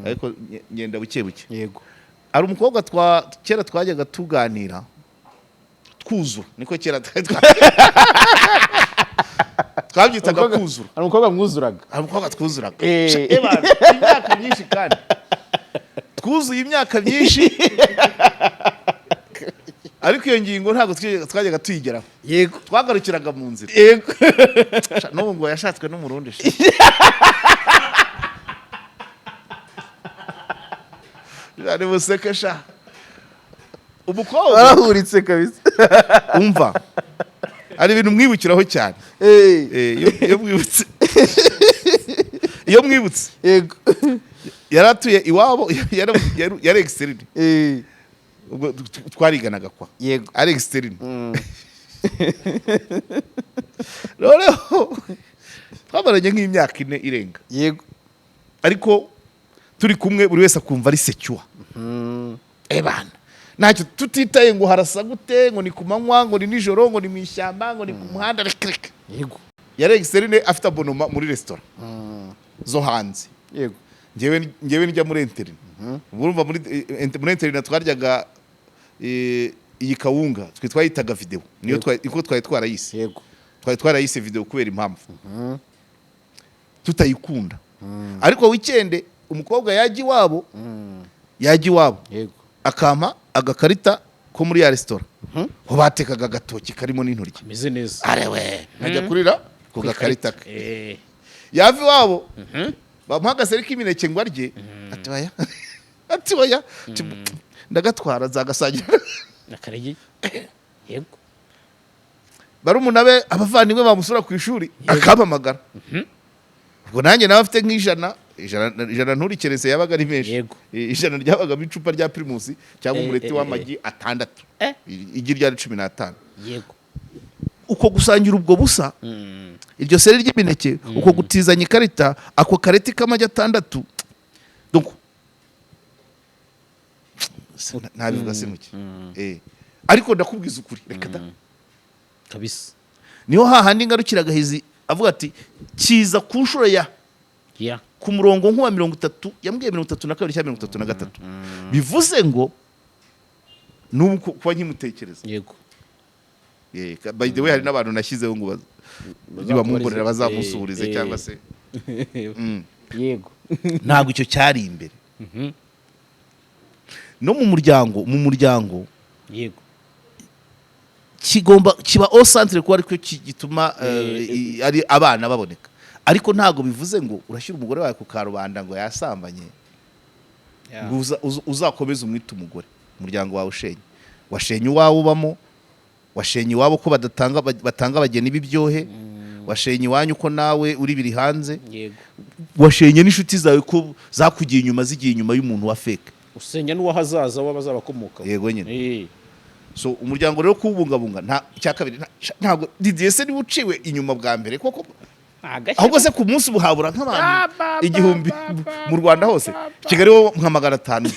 ariko ngenda buke buke yego ari umukobwa kera twajyaga tuganira twuzura niko kera twabyitaga kuzura ari umukobwa mwuzuraga twuzuraga imyaka myinshi kandi twuzuye imyaka myinshi ariko iyo ngingo ntabwo twajyaga tuyigeraho yego twagarukiraga mu nzira yego n'ubu ngo yashatswe n'umurundi ari buseke sha umukobwa arahuritse kabisa umva ari ibintu mwibukiraho cyane iyo mwibutse yego yaratuye iwabo yari externe ubwo twariganaga kwa yego ari externe noneho twamaranye nk'imyaka 4 irenga yego ariko turi kumwe buri wese akumva ari secure ebana ntacyo tutitaye ngo harasa gute ngo ni ku manywa ngo ni nijoro ngo ni mu ishyamba ngo ni ku muhanda reka yego yari externe afite abonoma muri restaurant zo hanze yego ngewe njya muri internet urumva muri internet twaryaga iyi kawunga twayitaga video niyo twari twarayise yego twari twarayise video kubera impamvu tutayikunda ariko weekend umukobwa yaji wabo yego akampa agakarita ko muri ya restaurant ho batekaga gatoki karimo n'intoryi ameze neza arewe najya kurira ku gakarita yavi wabo bamuhaga serika imineke ngo arye ati oya ndagatwara zagasagira nakarege yego barumunabe abavandimwe bamusura ku ishuri akampamagara ubwo nanjye nawe afite ijana nturikerese yabaga ari menshi ijana ryabaga icupa rya primus cyangwa umureti w'amagi 6 igi ryari 15 yego uko gusangira ubwo busa iryo seri ry'imineke uko gutizanya ikarita ako kareti k'amagi 6 donc nabivuga se muke ariko ndakubwiza ukuri reka da kabisa niho hahandi ngarukiraga hizi avuga ati kiza ku nshuro ya ku murongo nkuwa 30 yambwiye 32 cyangwa 33 bivuze ngo nuko kuba nkimutekereza yego by the way hari n'abantu nashyizeho ngo bamumborera bazamusuhurize cyangwa se yego ntabwo icyo cyari imbere no mu muryango yego kiba au centre ko ariko gituma ari abana baboneka ariko ntago bivuze ngo urashyira umugore wawe ku karubanda ngo yasambanye uzakomeza umwita umugore umuryango wawe washenye uwawe ubamo washenye iwabo ko batanga bageni b'ibyohe washenye iwanyu ko nawe uri biri hanze washenye n'inshuti zawe ko zakugiye inyuma zigiye inyuma y'umuntu wa fake usenya n'uwahazaza w'abazabakomoka yego nyine so umuryango rero kubungabunga nta cyakabiri ntago DDS ni uciwe inyuma bwa mbere koko ahubwo se ku munsi buhabura nk'abantu 1000 mu Rwanda hose Kigali wo nka 500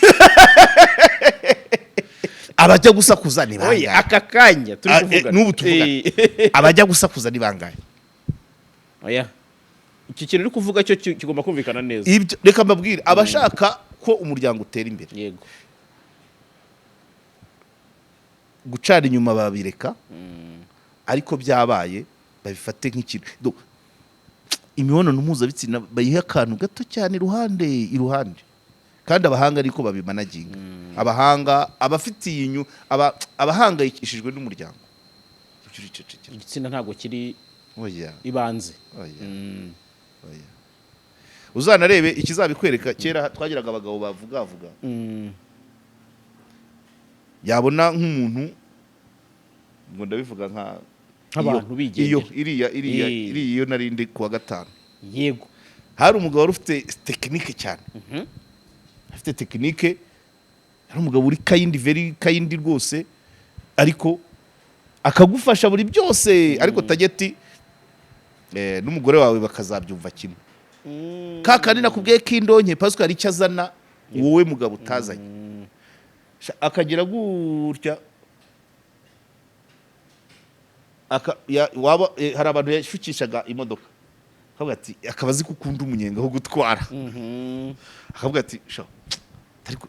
abajya gusakuza ni bangahe oya aka kanya turi kuvuga n'ubu tuvuga abajya gusakuza ni bangahe oya iki kintu uri kuvuga cyo kigomba kumvikana neza reka mbabwire abashaka ko umuryango utera imbere yego gucara inyuma babireka ariko byabaye babifate nk'ikintu imibonano mpuzabitsina bayiha akantu gato cyane iruhande kandi abahanga ariko babimanaginga abahanga abafitiye abahangayikishijwe n'umuryango igitsina ntago kiri oya ibanze oya uzanarebe ikizabikwereka kera twagiraga abagabo bavuga yabona nk'umuntu ngo ndabivuga nk'abantu bigende iyo narinde kuwa 5 yego hari umugabo wari ufite technique cyane afite technique hari umugabo uri kayindi rwose ariko akagufasha buri byose ariko tageti n'umugore wawe bakazabyumva kimwe kakandi nakubwiye k'indonke Pascal icyo azana wowe mugabo utazanye akagira gutya hari abantu yashukishaga imodoka akavuga ati akabazi kukunda umunyenga ho gutwara akavuga ati ariko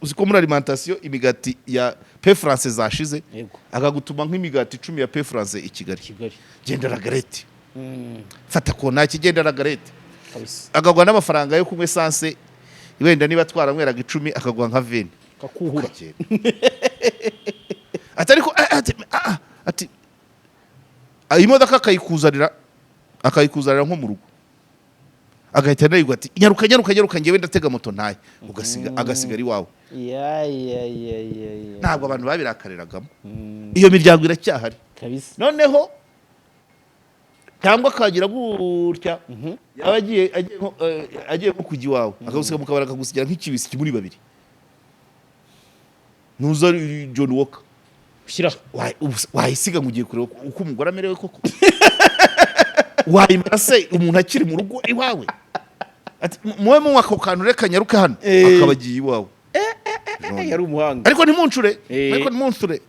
uzi ko muri alimentation imigati ya pe France zashize akagutuma nk'imigati 10 ya pe France i Kigali genda ragarete fata ko nta kigenda ragarete akagwa n'amafaranga yo kumwe sanse wenda niba twaramweraga 10 akagwa nka 20 kakuhura atariko ati imodoka akayikuzanira nko mu rugo agahita nayigwa ati nyaruka ngewe ndatega moto ntaye agasigara iwawe ntabwo abantu babirakariragamo iyo miryango iracyahari noneho cyangwa akagira gutya yaba agiye nko kujya iwawe akagusiga mu kabari akagusigira nk'ikibisi kimuri babiri nuza John Walker ushyira wayisiga ngo ugiye kureba uko umugore amerewe koko wayimara se umuntu akiri mu rugo iwawe ati muwe mu ako kantu reka nyaruka hano akabagiye iwawe yari umuhanga ariko ntimunsure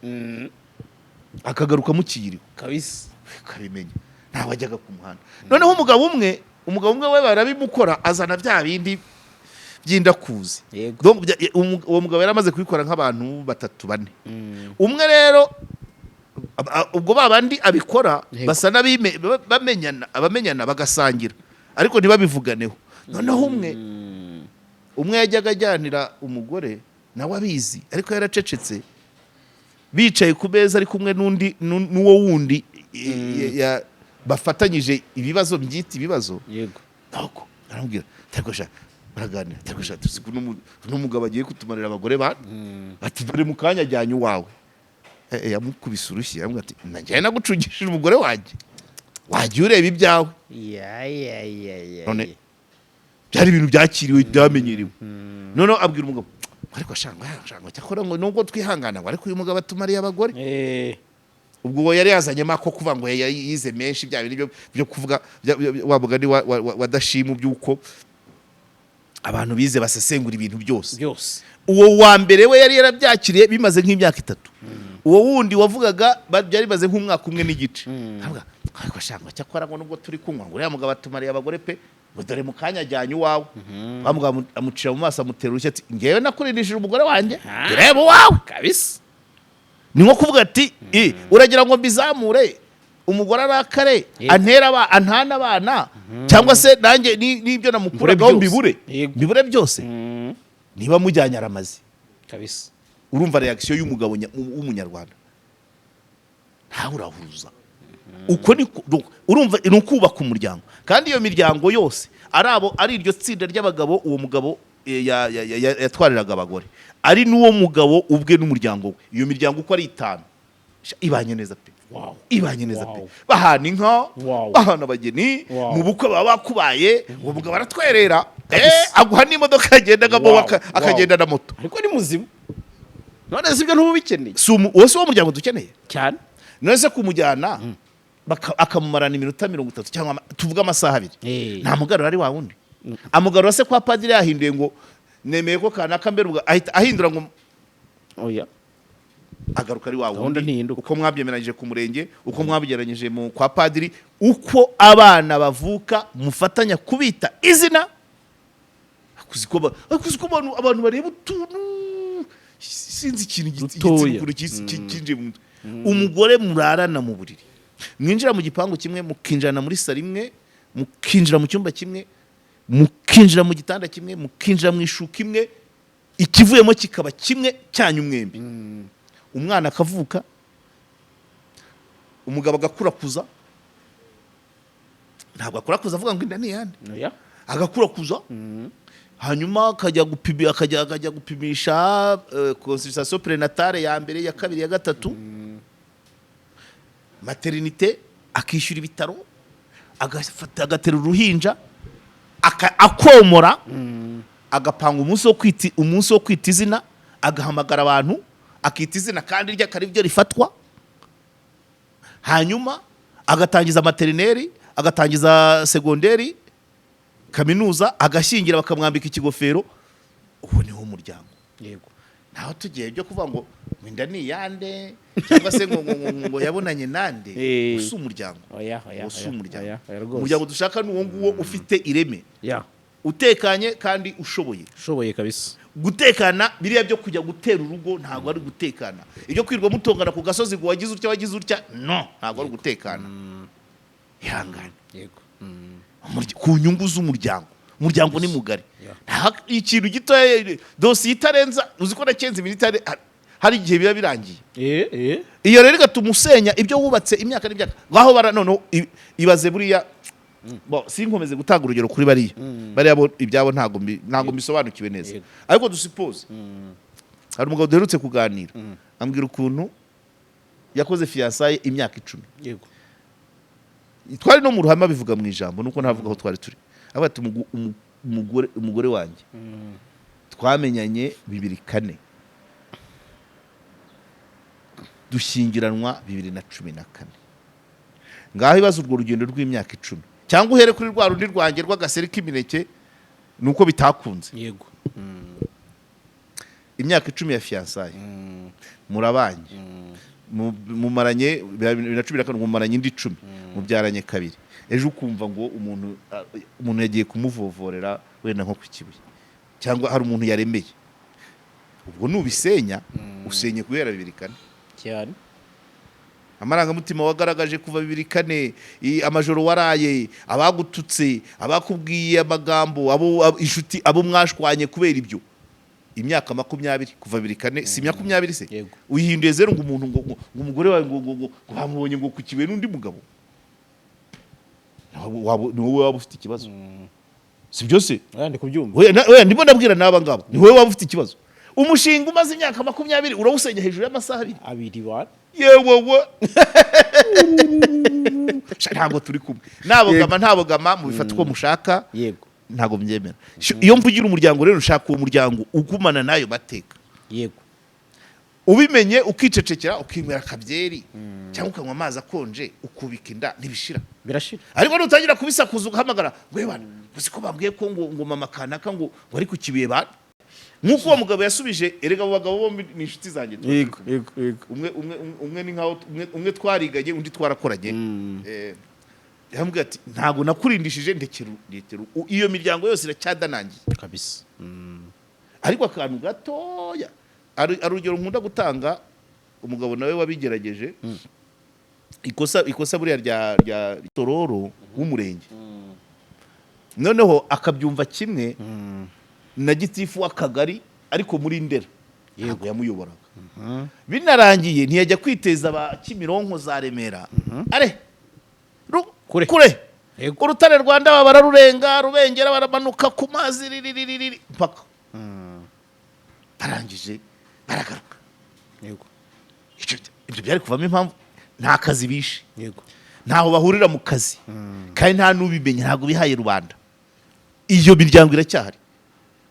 akagaruka mukiyiriwe kabisa kabimenya ntabajyaga ku muhanda noneho umugabo umwe we barabimukora azana bya bindi by'indakuzi. Yego. Donc uwo mugabo yaramaze kubikora nk'abantu 3-4. Umwe rero ubwo babandi abikora basa bamenyana bagasangira ariko ntibabivuganeho. Noneho umwe yajyaga ajyanira umugore nawe abizi ariko yaracecetse, bicaye ku meza ari kumwe n'uwo wundi bafatanyije ibibazo byita ibibazo. Yego. Nako aramubwira tarikosha baraganira tarikosha tusiku n'umugabo agiye kutumarira abagore ati dore mu kanya ajyanye uwawe. Yamukubise urushyi aramubwira ati najyaye nagucungishije umugore wanjye wagiye ureba ibyawe. None byari ibintu byakiriwe byamenyerewe. Noneho abwira umugabo ariko shangwa cyakora ngo nubwo twihangana ngo ariko uyu mugabo atumariye abagore. Ubwo yari yazanyemo ako kuva ngo yize menshi bya bintu byo kuvuga wabuga ni wadashimu byuko abantu bize basesengura ibintu byose. Uwo wa mbere we yari yarabyakiriye bimaze nk'imyaka 3. Uwo wundi wavugaga byari bimaze nk'umwaka umwe n'igice. Ariko shangwa cyakora ngo nubwo turi kunywa ngo uriya mugabo atumariye abagore pe ngo dore mu kanya ajyanye uwawe. Bamugabo amucira mu maso amutera urushyi ati ngewe nakurindishije umugore wanjye reba uwawe kabisa. Ni nko kuvuga ati uragira ngo mbizamure umugore arakare antana abana cyangwa se nanjye n'ibyo namukuragaho mbibure byose. Niba mujyanye aramazi kabisa. Urumva reaction y'umugabo w'umunyarwanda ntawe urahuza. Uko ni urumva ni ukubaka umuryango kandi iyo miryango yose ari iryo tsinda ry'abagabo uwo mugabo yatwariraga abagore ari n'uwo mugabo ubwe n'umuryango we. Iyo miryango uko ari 5 ibanye neza pe. Ibanye neza pe. Bahana inka, bahana abageni, mu bukwe baba bakubaye, uwo mugabo aratwerera. Aguha n'imodoka agendagamo akagenda na moto. Ariko ni muzima. None sibyo ntubikeneye. Wose wo muryango dukeneye cyane. None se kumujyana akamumarana iminota 30 cyangwa tuvuga amasaha 2. Nta mugarura ari wa wundi. Amugarura se kwa padiri yahinduye ngo nemeye ko kanaka mbere ahindura ngo oya agaruka ari wa wundi. Uko mwabyemeranyije ku murenge, uko mwabyemeranyije mu kwa padiri, uko abana bavuka mufatanya kubita izina. Akuziko abantu bareba utuntu sinzi ikintu gitsikuru kinje umugore murarana mu buriri, mwinjira mu gipangu kimwe, mukinjana muri sari imwe, mukinjira mu cyumba kimwe, mukinjira mu gitanda kimwe, mukinjira mu ishuka imwe, ikivuyemo kikaba kimwe cyanyu mwembi. Umwana akavuka, umugabo agakurakuza, ntabwo akurakuza avuga ngo inda ni yande, agakurakuza hanyuma akajya gupimisha consultation prénatale ya mbere, ya kabiri, ya gatatu, maternité, akishyura ibitaro, agatera uruhinja, akomora, agapanga umunsi wo kwita izina, agahamagara abantu, akita izina kandi ry'akari byo rifatwa, hanyuma agatangiza materineri, agatangiza segonderi, kaminuza, agashingira bakamwambika ikigofero. Ubu niho umuryango. Yego. Naho tugiye byo kuvuga ngo inda ni yande cyangwa se ngo yabonanye nande, usu umuryango. Usu umuryango. Umuryango dushaka n'uwo nguwo ufite ireme. Utekanye kandi ushoboye kabisa. Gutekana biriya byo kujya gutera urugo ntabwo ari gutekana. Ibyo kwirwa mutongana ku gasozi ngo wagize utya no, ntabwo ari gutekana. Ihangane. Yego. Ku nyungu z'umuryango. Umuryango ni mugari. Ikintu gito dosi itarenza uziko nakenze military hari igihe biba birangiye. Iyo rero gatuma usenya ibyo wubatse imyaka n'imyaka. Ngaho bara none ibaze buriya sinkomeze gutanga urugero kuri bariya bo ibyabo ntago mbisobanukiwe neza. Ariko dusuppose hari umugabo duherutse kuganira ambwira ukuntu yakoze fiançailles imyaka 10. Yego. Twari no mu ruhame bivuga mu ijambo nuko ntavuga aho twari turi. Abati umugore wanjye twamenyanye 2004, dushyingiranwa 2014. Ngaho ibaza urwo rugendo rw'imyaka 10 cyangwa uhere kuri rwa rundi rwanjye rw'agaseri k'imineke nuko bitakunze. Yego. Imyaka 10 ya fiançailles, murabanye, mumaranye 2014, mumaranye indi 10, mubyaranye 2. Ejo ukumva ngo umuntu yagiye kumuvovorera wenda nko ku Kibuye. cyangwa hari umuntu yaremeye, ubwo nubisenya usenye kubera 2004 cyane. amarangamutima wagaragaje kuva 2004, amajoro waraye, abagututse, abakubwiye amagambo, abo inshuti, abo mwashwanye kubera ibyo, imyaka 20 kuva 2004, si 20 se uyihinduye zero ngo umuntu ngo umugore wawe ngo bamubonye ngo kukiwe n'undi mugabo, ni wowe waba ufite ikibazo, si byo se? Ndi kubyumva. Oya ndimo ndabwira n'aba ngabo, ni wowe waba ufite ikibazo. Umushinga umaze imyaka 20 urawusenya hejuru y'amasaha abiri bana. yewe ntabwo turi kumwe, ntabogama mubifata uko mushaka, yego ntabwo mbyemera. Iyo mvugira umuryango rero ushaka uwo muryango ugumana nayo mateka, yego ubimenye ukicecekera, ukinywera akabyeri cyangwa ukanywa amazi akonje, ukubika inda ntibishira, birashira. ariko nutangira kubisakuza ugahamagara ngo bana uzi ko bambwiye ko ngo mama kanaka ngo wari ku kibuye bana, nk'uko uwo mugabo yasubije. Erega abo bagabo bombi ni inshuti zanjye, yego umwe ni nkaho umwe twariganye undi twarakoranye, yambwiye ati ntago nakurindishije ndekera iyo miryango yose iracyadanangiye kabisa. ariko akantu gatoya, arugero nkunda gutanga, umugabo nawe wabigerageje, ikosa buriya rya tororo w'umurenge, noneho akabyumva kimwe na gitifu w'akagari, ariko muri Ndera ntabwo yamuyoboraga. Binarangiye ntiyajya kwiteza aba Kimironko za Remera, kure urutare Rwanda bararurenga, rubengera baramanuka ku mazi mpaka barangije baragaruka. Ibyo byari kuvamo impamvu nta kazi bishe, ntaho bahurira mu kazi, kandi nta n'ubimenye, ntabwo bihaye rubanda. Iyo miryango iracyahari,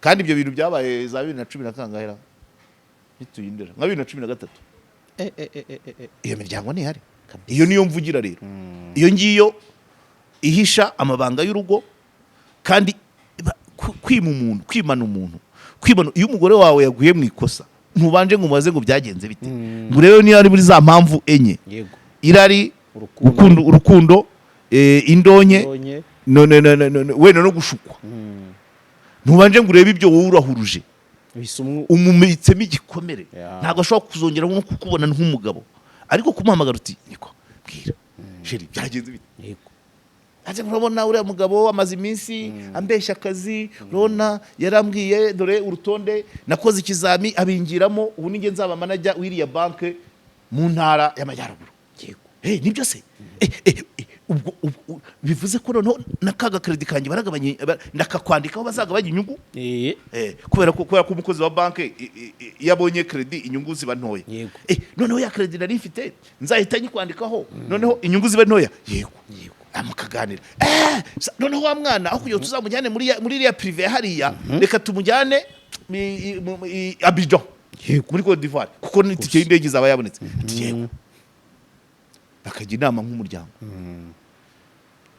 kandi ibyo bintu byabaye za 2010 na kangahe nituyindera nka 2013. Iyo miryango ni hari, iyo niyo mvugira rero. Iyo ngiyo ihisha amabanga y'urugo, kandi kwimana umuntu. Iyo umugore wawe yaguye mu ikosa, ntubanje ngo umubaze ngo byagenze bite, ngo rero niyo ari muri za mpamvu enye, irari, urukundo, indonke, wenda no gushukwa, ntubanje ngo urebe ibyo wowe urahuruje, umumitsemo igikomere, ntabwo ashobora kuzongera no kukubona nk'umugabo. Ariko kumuhamagara uti niko bwira sheri byagenze bite, ati urabona uriya mugabo amaze iminsi ambeshya akazi, urabona yarambwiye dore urutonde nakoze ikizami abingiramo, ubu ninge nzaba manager w'iriya banke mu ntara y'amajyaruguru. Nibyo se? Bivuze ko noneho nakaga credit kanjye baragabanye, ndakakwandikaho bazagabanya inyungu, kubera ko umukozi wa banke yabonye credit inyungu ziba ntoya. Noneho ya credit nari mfite nzahita nyikwandikaho, noneho inyungu ziba ntoya. Yego amukaganira, noneho wa mwana aho kugira tuzamujyane muri iriya privé hariya, reka tumujyane Abidjan muri Côte d'Ivoire, kuko n'itike y'indege zaba yabonetse. Yego bakajya inama nk'umuryango,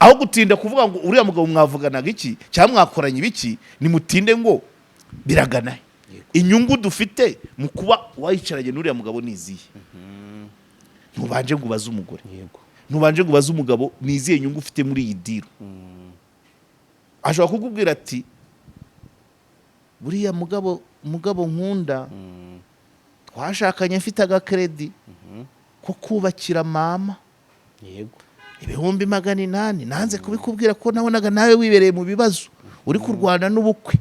aho gutinda kuvuga ngo uriya mugabo mwavuganaga iki cyangwa mwakoranye ibiki, nimutinde ngo biragana. Inyungu dufite mu kuba wayicaranye n'uriya mugabo niziye, ntubanje ngo ubaze umugore, ntubanje ngo ubaze umugabo niziye nyungu ufite muri iyi diro. Ashobora kukubwira ati buriya mugabo nkunda, twashakanye mfite agakredi ko kubakira mama, ibihumbi 800, nanze kubikubwira ko nabonaga nawe wibereye mu bibazo, uri kurwana n'ubukwe,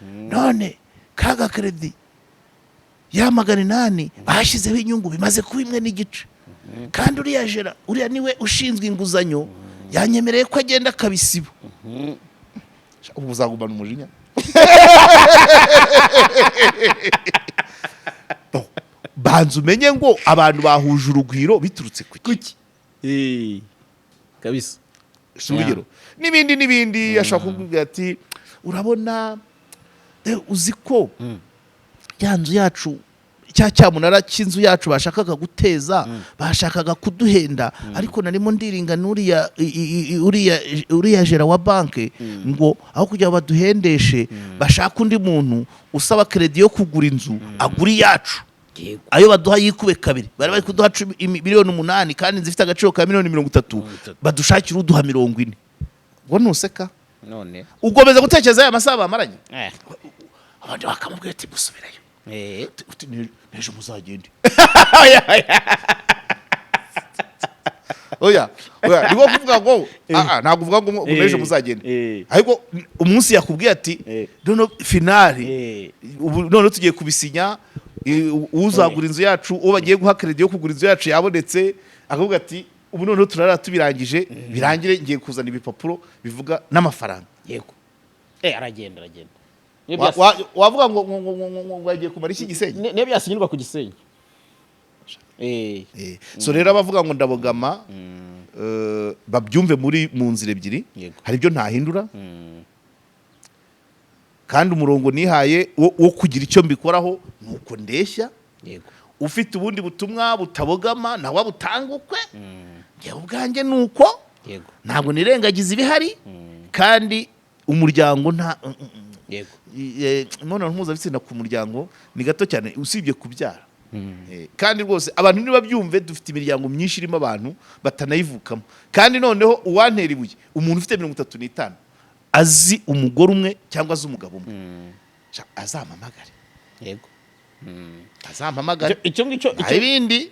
none kaga kredi ya 800 bashizeho inyungu bimaze kuba 1.5, kandi uriya niwe ushinzwe inguzanyo, yanyemereye ko agenda kabisibo. Ubu uzagumana umujinya. Banza umenye ngo abantu bahuje urugwiro biturutse kuki kabisa. Urugero n'ibindi ashaka kuvuga ati urabona uzi ko yanzu yacu cyamunara cy'inzu yacu bashakaga guteza, bashakaga kuduhenda, ariko narimo ndiringa uriya jera wa banke ngo aho kugira baduhendeshe bashaka undi muntu usaba credit yo kugura inzu agura yacu, ayo baduha yikube kabiri. Bari kuduha 8,000,000 kandi zifite agaciro ka 30,000,000, badushakira uduha 40. Ngo nuseka none ugomeza gutekereza aya masaha bamaranye. abandi bakamubwira ati musubirayo nejo muzagende oya niwo kuvuga ngo ntabwo uvuga ngo nejo muzagende ariko umunsi yakubwiye ati none finale none tugiye kubisinya uzagura inzu yacu uwo bagiye guha credit yo kugura inzu yacu yabonetse akavuga ati ubu none turara tubirangije birangire ngiye kuzana ibipapuro bivuga n'amafaranga yego aragenda wavuga ngo wagiye kumara iki Gisenyi ne byasinyirwa ku Gisenyi so rero abavuga ngo ndabogama babyumve muri mu nzira ebyiri hari ibyo ntahindura kandi umurongo nihaye wo kugira icyo mbikoraho nuko ndeshya ufite ubundi butumwa butabogama nawe butangukwe njyewe ubwanjye nuko ntabwo nirengagiza ibihari kandi umuryango nta imibonano mpuzabitsina ku muryango ni gato cyane usibye kubyara kandi rwose abantu niba byumve dufite imiryango myinshi irimo abantu batanayivukamo kandi noneho uwantera ibuye umuntu ufite 35 azi umugore umwe cyangwa azi umugabo umwe azampamagare azampamagare icyo ngicyo ibindi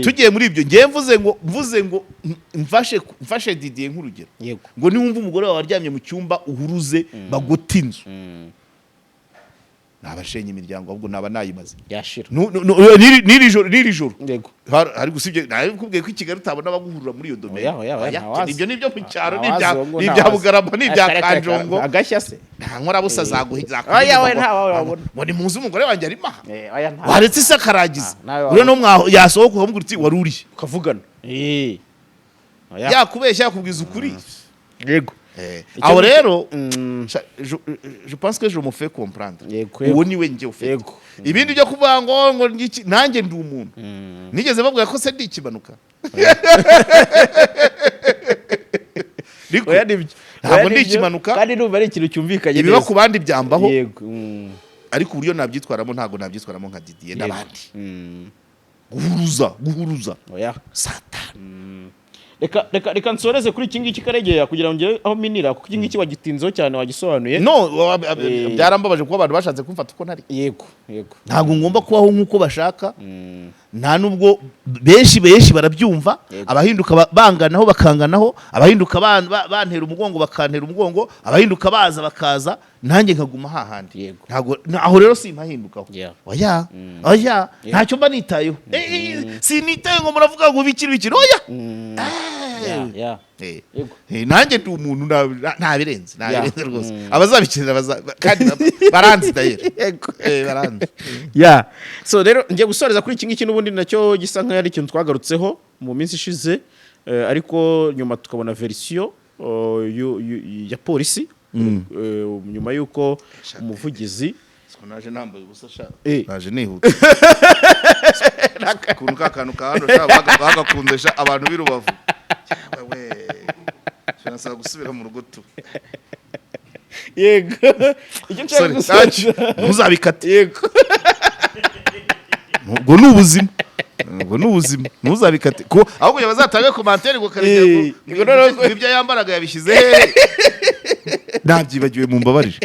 tugiye muri ibyo ngiye mvuze ngo mfashe Didier nk'urugero ngo niwumva umugore wawe aryamye mu cyumba uhuruze bagota inzu nabashenye imiryango ahubwo naba nayimaze yashira niri joro hari gusibye nakubwiye ko Kigali utabona baguhurura muri iyo domaine ibyo nibyo mu cyaro n'ibya Bugarama n'ibya Kanjongo agashya se nkora busa zaguhiza ngo ni muzi umugore wanjye ari maha waretse se akaragiza ure no mwaho yasohoka ukamubwira uti waruriye ukavugana yakubeshya yakubwiza ukuri yego aho rero je pense que je me fais comprendre uwo niwe njye ufite ibindi byo kuvuga ngo nanjye ndi umuntu nigeze bavuga ko se ndi ikimanuka ntabwo ndi ikimanuka kandi numva ari ikintu cyumvikanye ibiba ku bandi byambaho ariko uburyo nabyitwaramo ntabwo nabyitwaramo nka Didier n'abandi guhuruza satani reka nsoreze kuri iki ngiki Karegeya kugira ngo ngere aho minira kuko iki ngiki wagitinzeho cyane wagisobanuye byarambabaje kuko abantu bashatse kumfata uko ntari yego ntabwo ngomba kubaho nk'uko bashaka nta nubwo benshi barabyumva abahinduka banganaho bakanganaho abahinduka bantera umugongo bakantera umugongo abahinduka baza bakaza nanjye nkaguma hahandi ntabwo aho rero simpahindukaho oya ntacyo mba nitayeho sinitaye ngo muravuga ngo bikiri oya nanjye ndi umuntu ntabirenze rwose abazabikenera kandi baranzi baranzi so rero ngiye gusoreza kuri iki ngiki n'ubundi nacyo gisa nk'aho ari ikintu twagarutseho mu minsi ishize ariko nyuma tukabona verisiyo ya polisi nyuma y'uko umuvugizi naje nambaye ubusa naje nihuta kuntu kakantu ka hano bagakunze abantu b'irubavu nasaba gusubira mu rugo tu yego icyo nshaka gusoza ntuzabikate yego ubwo ni ubuzima ntuzabikate ko aho kugira bazatanga commentaire ngo Karegeya ngo ibyo yambaraga yabishyize nabyibagiwe mu mbabarire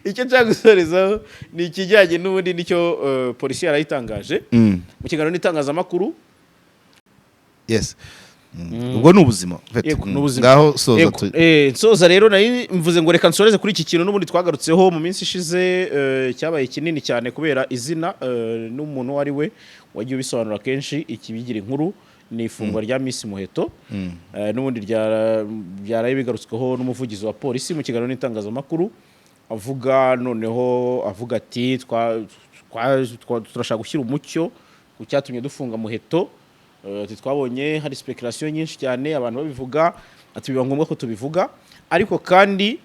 icyo nshaka gusorezaho ni ikijyanye n'ubundi nicyo polisi yarayitangaje mu kiganiro n'itangazamakuru ubwo ni ubuzima ngaho soza rero nari mvuze ngo reka nsoreze kuri iki kintu n'ubundi twagarutseho mu minsi ishize cyabaye kinini cyane kubera izina n'umuntu wari we wagiye ubisobanura kenshi ikibigira inkuru ni ifungwa rya Miss MUHETO n'ubundi byaraye bigarutsweho n'umuvugizi wa polisi mu kiganiro n'itangazamakuru avuga ati turashaka gushyira umucyo ku cyatumye dufunga Muheto twabonye hari speculation nyinshi cyane abantu babivuga ati biba ngombwa ko tubivuga ariko kandi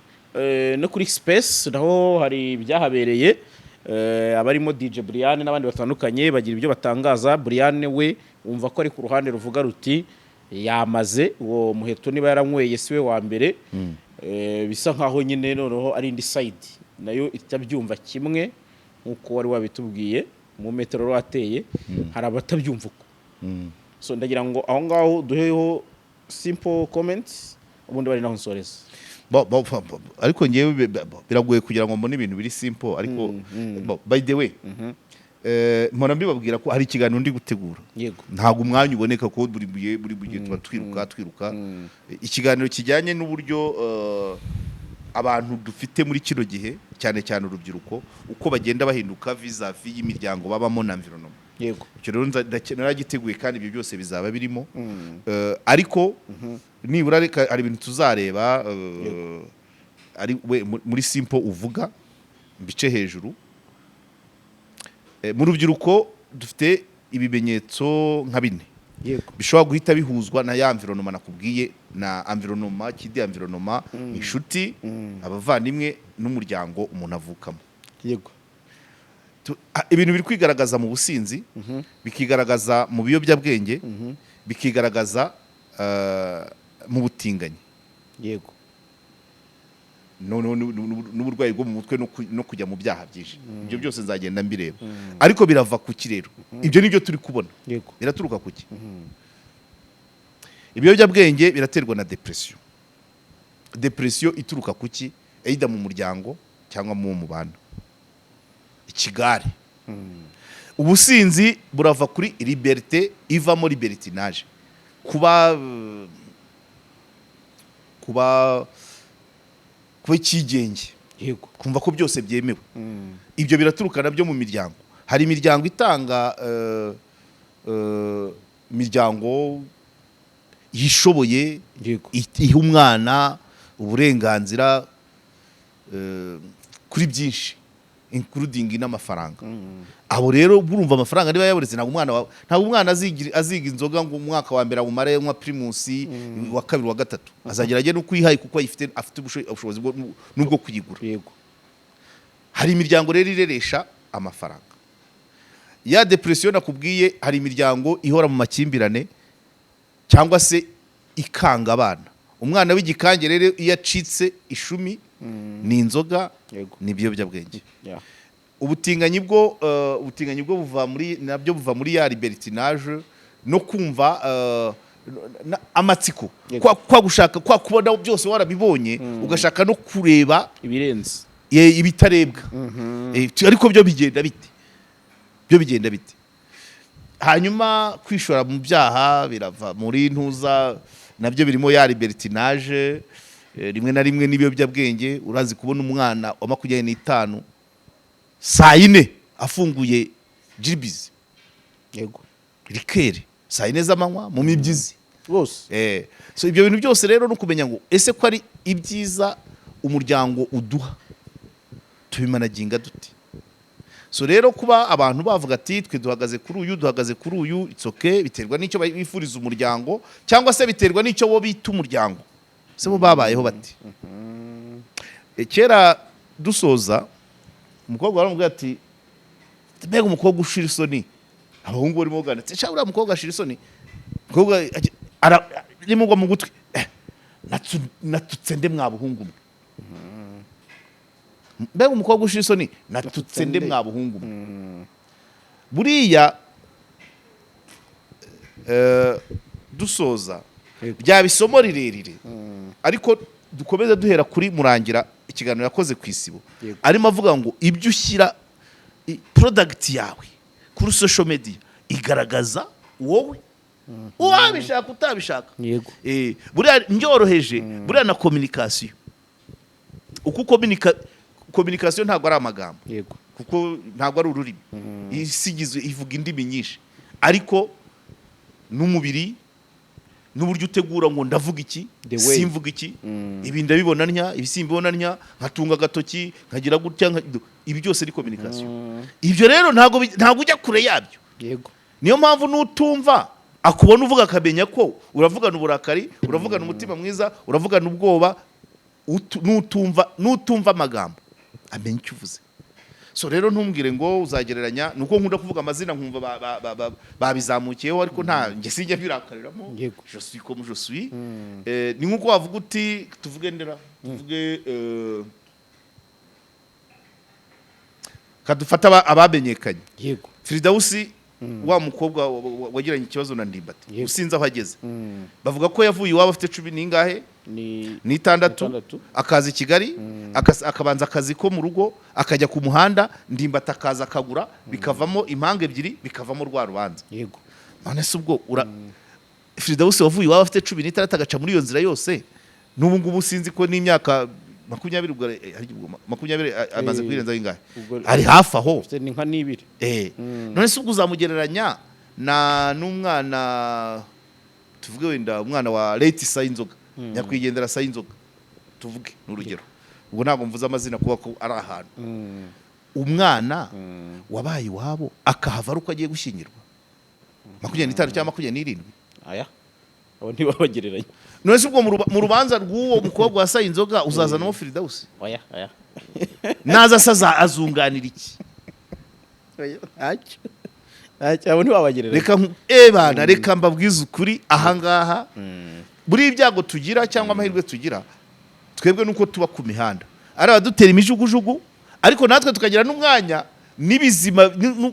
no kuri space naho hari byahabereye abarimo DJ Brianne n'abandi batandukanye bagira ibyo batangaza. Brianne we umva ko ari ku ruhande ruvuga ruti yamaze uwo Muheto niba yaranyweye siwe wa mbere bisa nkaho nyine noneho ari indi side nayo itabyumva kimwe nkuko wari wabitubwiye mu metero wateye hari abatabyumva uko so ndagira ngo aho ngaho duheho simple comments ubundi bari naho nsoreza. ariko ngewe biragoye kugira ngo mbone ibintu biri simple ariko by the way mpora mbibabwira ko hari ikiganiro ndi gutegura ntabwo umwanya uboneka ko buri gihe tuba twiruka ikiganiro kijyanye n'uburyo abantu dufite muri kino gihe cyane cyane urubyiruko uko bagenda bahinduka vis-a-vis y'imiryango babamo na environment icyo rero naragiteguye kandi ibyo byose bizaba birimo ariko nibura hari ibintu tuzareba ari muri simple uvuga bice hejuru mu rubyiruko dufite ibimenyetso nka bine bishobora guhita bihuzwa na ya environment nakubwiye na environment kidi environment inshuti abavandimwe n'umuryango umuntu avukamo ibintu biri kwigaragaza mu businzi bikigaragaza mu biyobyabwenge bikigaragaza mu butinganyi n'uburwayi bwo mu mutwe no kujya mu byaha byinshi ibyo byose nzagenda mbireba ariko birava ku kirero ibyo nibyo turi kubona biraturuka kuki ibiyobyabwenge biraterwa na depression ituruka kuki either mu muryango cyangwa mu bana ikigare ubusinzi burava kuri liberté ivamo libertinage kuba ikigenge kumva ko byose byemewe ibyo biraturuka nabyo mu miryango hari imiryango itanga imiryango yishoboye iha umwana uburenganzira kuri byinshi including n'amafaranga abo rero burumva amafaranga niba yaboretse ntabwo umwana aziga inzoga ngo umwaka wa mbere umare nka primus wa kabiri wa gatatu azagera agenda kwihaye kuko afite ubushobozi nubwo kuyigura hari imiryango rero ireresha amafaranga ya depression nakubwiye hari imiryango ihora mu makimbirane cyangwa se ikanga abana umwana w'igikange rero iyo acitse ishumi ni inzoga ni ibiyobyabwenge ubutinganyi bwo buva muri ya libertinage no kumva amatsiko kwa gushaka kwa kubona byose warabibonye ugashaka no kureba ibirenze ibitarebwa ariko byo bigenda bite hanyuma kwishora mu byaha birava muri ntuza nabyo birimo ya libertinage rimwe na rimwe n'ibiyobyabwenge urazi kubona umwana wa 25 saa 4 afunguye jiribizi rikere saa 4 z'amanywa mu mibyizi bose so ibyo bintu byose rero no kumenya ngo ese ko ari ibyiza umuryango uduha tubimanaginga dute so rero kuba abantu bavuga ati twe duhagaze kuri uyu it's okay biterwa n'icyo bifuriza umuryango cyangwa se biterwa n'icyo bo bita umuryango se bo babayeho bati kera dusoza umukobwa baramubwira ati mbega umukobwa ushira isoni abahungu barimo ganitse cyangwa uriya mukobwa ashira isoni umukobwa rimugwa mu gutwi natutse nde mwabuhungu mbega umukobwa ushira isoni natutse nde mwabuhungu buriya dusoza byaba isomo rirerire ariko dukomeze duhera kuri Murangira ikiganiro yakoze ku isibo arimo avuga ngo ibyo ushyira product yawe kuri social media igaragaza wowe wabishaka utabishaka buriya njyoroheje buriya na communication uko communication ntabwo ari amagambo kuko ntabwo ari ururimi isigizwe ivuga indimi nyinshi ariko n'umubiri n'uburyo utegura ngo ndavuga iki simvuga iki ibi ndabibona ntya ibisimbibona ntya nkatunga agatoki nkagira gutya ibi byose ni communication ibyo rero ntabwo ujya kure yabyo niyo mpamvu n'utumva akubona uvuga akamenya ko uravugana uburakari uravugana umutima mwiza uravugana ubwoba n'utumva amagambo amenya icyo uvuze so rero ntumbwire ngo uzagereranya nuko nkunda kuvuga amazina nkumva babizamukiyeho ariko nta nge sinjye birakariramo je suis comme je suis ni nkuko wavuga uti tuvuge ndera tuvuge kadufata abamenyekanye Firdausi wa mukobwa wagiranye ikibazo na Ndimbati usinze aho ageze bavuga ko yavuye iwabo afite 10 n'ingahe ni 6 akaza i Kigali akabanza akazi ko mu rugo akajya ku muhanda ndimbata akaza akagura bikavamo impanga ebyiri bikavamo rwa rubanza. Yego none se ubwo Firdausi wavuye waba afite 16 agaca muri iyo nzira yose n'ubu ngubu sinzi ko n'imyaka 20 amaze kwirenza ingahe ari hafi aho ni nka nibiri. None se ubwo uzamugereranya n'umwana tuvuge wenda umwana wa Leti Sayinzoga nyakwigendera Sayinzoga tuvuge n'urugero ubwo ntabwo mvuze amazina kuba ko ari ahantu umwana wabaye iwabo akahava ari uko agiye gushyingirwa 25 cyangwa 27. Aya abo ntibabagereranya. None se ubwo mu rubanza rw'uwo mukobwa wa Sayinzoga uzazanamo Firdausi? Oya naza saza azunganira iki? Abo ntibabagereranya. Reka mbabwize ukuri ahangaha buri ibyago tugira cyangwa amahirwe tugira twebwe nuko tuba ku mihanda ari abadutera imijugujugu ariko natwe tukagira n'umwanya n'ibizima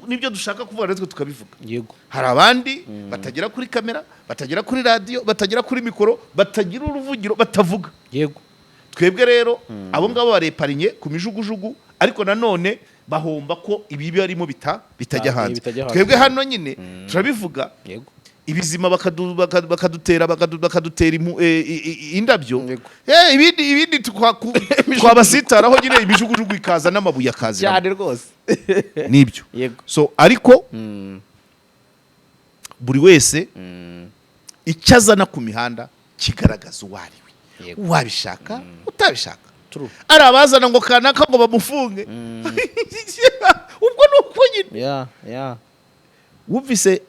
nibyo dushaka kuvuga natwe tukabivuga. Yego hari abandi batagera kuri kamera batagera kuri radio batagera kuri mikoro batagira uruvugiro batavuga. Yego twebwe rero abo ngabo bareparinye ku mijugujugu ariko nanone bahomba ko ibibi arimo bitajya hanze. Twebwe hano nyine turabivuga. Yego ibizima bakadutera indabyo ibindi twabasitaraho nyine imijugujugu ikaza n'amabuye akaza cyane rwose nibyo. So ariko buri wese icyo azana ku mihanda kigaragaza uwo ari we wabishaka utabishaka. ari abazana ngo kanaka ngo bamufunge ubwo ni uko nyine wumvise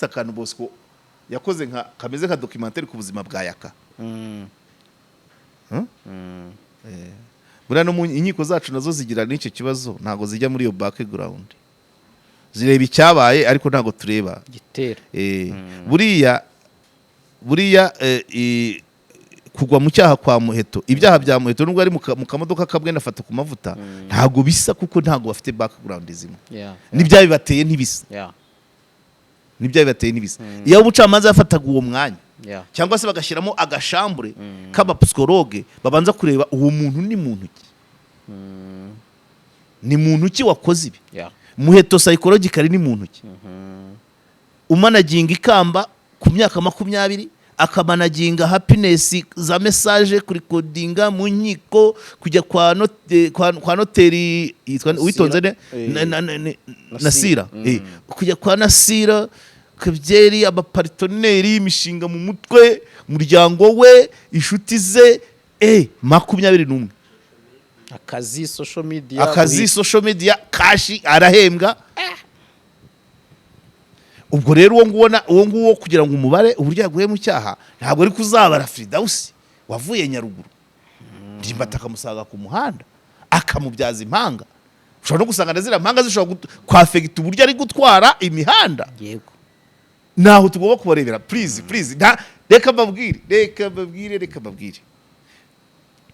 akantu Bosco yakoze kameze nka documentaire ku buzima bwa Yaka. Buriya no mu inkiko zacu nazo zigira n'icyo kibazo ntago zijya muri iyo background zireba icyabaye ariko ntago tureba gitera. buriya kugwa mu cyaha kwa Muheto ibyaha bya Muheto nubwo ari mu kamodoka kabwe nafata ku mavuta ntago bisa kuko ntago bafite background zimwe. N'ibyabibateye ntibisa. Iyo umucamanza yafataga uwo mwanya cyangwa se bagashyiramo agashambure k'abapsikologe babanza kureba uwo muntu ni muntu ki ni muntu ki wakoze ibi. Muheto psychologically ni muntu ki umanaginga ikamba ku myaka 20 akamanaginga happiness za message kuri codinga mu nkiko kujya kwa noteri witonze ne Nasira kujya kwa Nasira kabyeri abaparteneri imishinga mu mutwe umuryango we inshuti ze 21 akazi social media kashi arahembwa. Ubwo rero uwo nguwo kugira ngo umubare uburyo yaguye mu cyaha ntabwo ari kuzabara Firdausi wavuye Nyaruguru ndimbata akamusaga ku muhanda akamubyaza impanga. Ushobora no gusanga ndazira impanga zishobora kwafegita uburyo ari gutwara imihanda. Yego naho tugomba kubarebera please reka mbabwire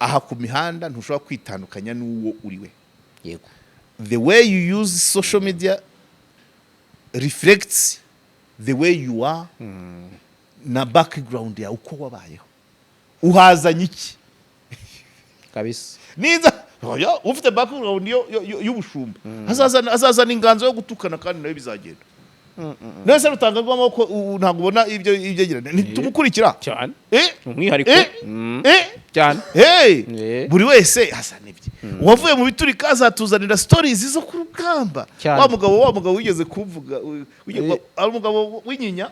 aha ku mihanda ntushobora kwitandukanya n'uwo uriwe. Yego the way you use social media reflects the way you are na background ya uko wabayeho uhazanye iki kabisa. Niza ufite background y'ubushumba azazana inganzo yo gutukana kandi nayo bizagenda. Nese rutangagwa amako ntago ubona ibyo gira ntumukurikira cyane umwihariko cyane buri wese hasanibye uwavuye mu biturika azatuzanira stories zo ku rugamba. Wa mugabo wigeze kuvuga ari umugabo w'inyinya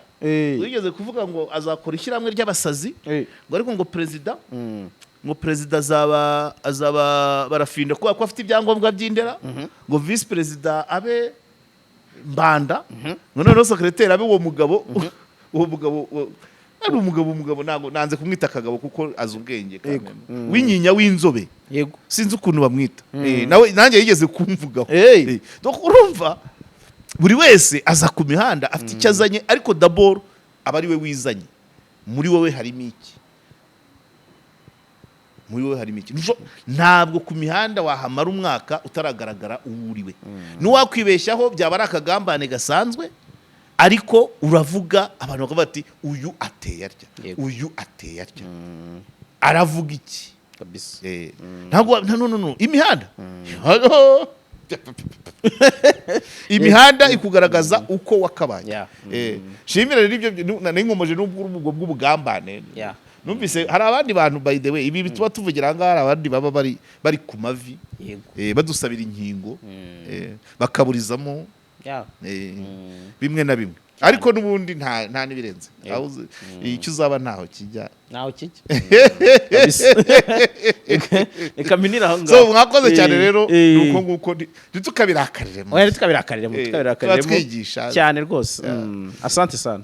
wigeze kuvuga ngo azakora ishyirahamwe ry'abasazi ngo ariko ngo president azaba barafinda kuko afite ibyangombwa by'indera ngo vice president abe Mbanda noneho secrétaire abe uwo mugabo ari umugabo nago nanze kumwita kagabo kuko azi ubwenge w'inyinya w'inzobe. Yego sinzi ukuntu bamwita nawe nanjye yigeze kumvugaho. Donc urumva buri wese aza ku mihanda afite icyo azanye ariko d'abord aba ari we wizanye muri wowe harimo iki ntabwo ku mihanda wahamara umwaka utaragaragara uwuriwe. N'uwakwibeshyaho byaba ari akagambane gasanzwe ariko uravuga abantu bakavuga bati uyu ateye atya Yego. uyu ateye atya aravuga iki kabisa ntabwo no imihanda imihanda ikugaragaza uko wakabaye Yeah. shimira rero ibyo nanikomeje n'ubwo bw'ubugambane Yeah. numvise hari abandi bantu by the way ibi bituma tuvugira ngaha hari abandi baba bari ku mavi yego badusabira inkingo bakaburizamo yeah bimwe na bimwe ariko n'ubundi nta nibirenze icyo uzaba ntaho kijya naho kiki reka minira aho ngaho so mwakoze cyane rero nuko nguko ntitukabirakarire oya ntitukabirakarire tukabirakarire cyane rwose asante sana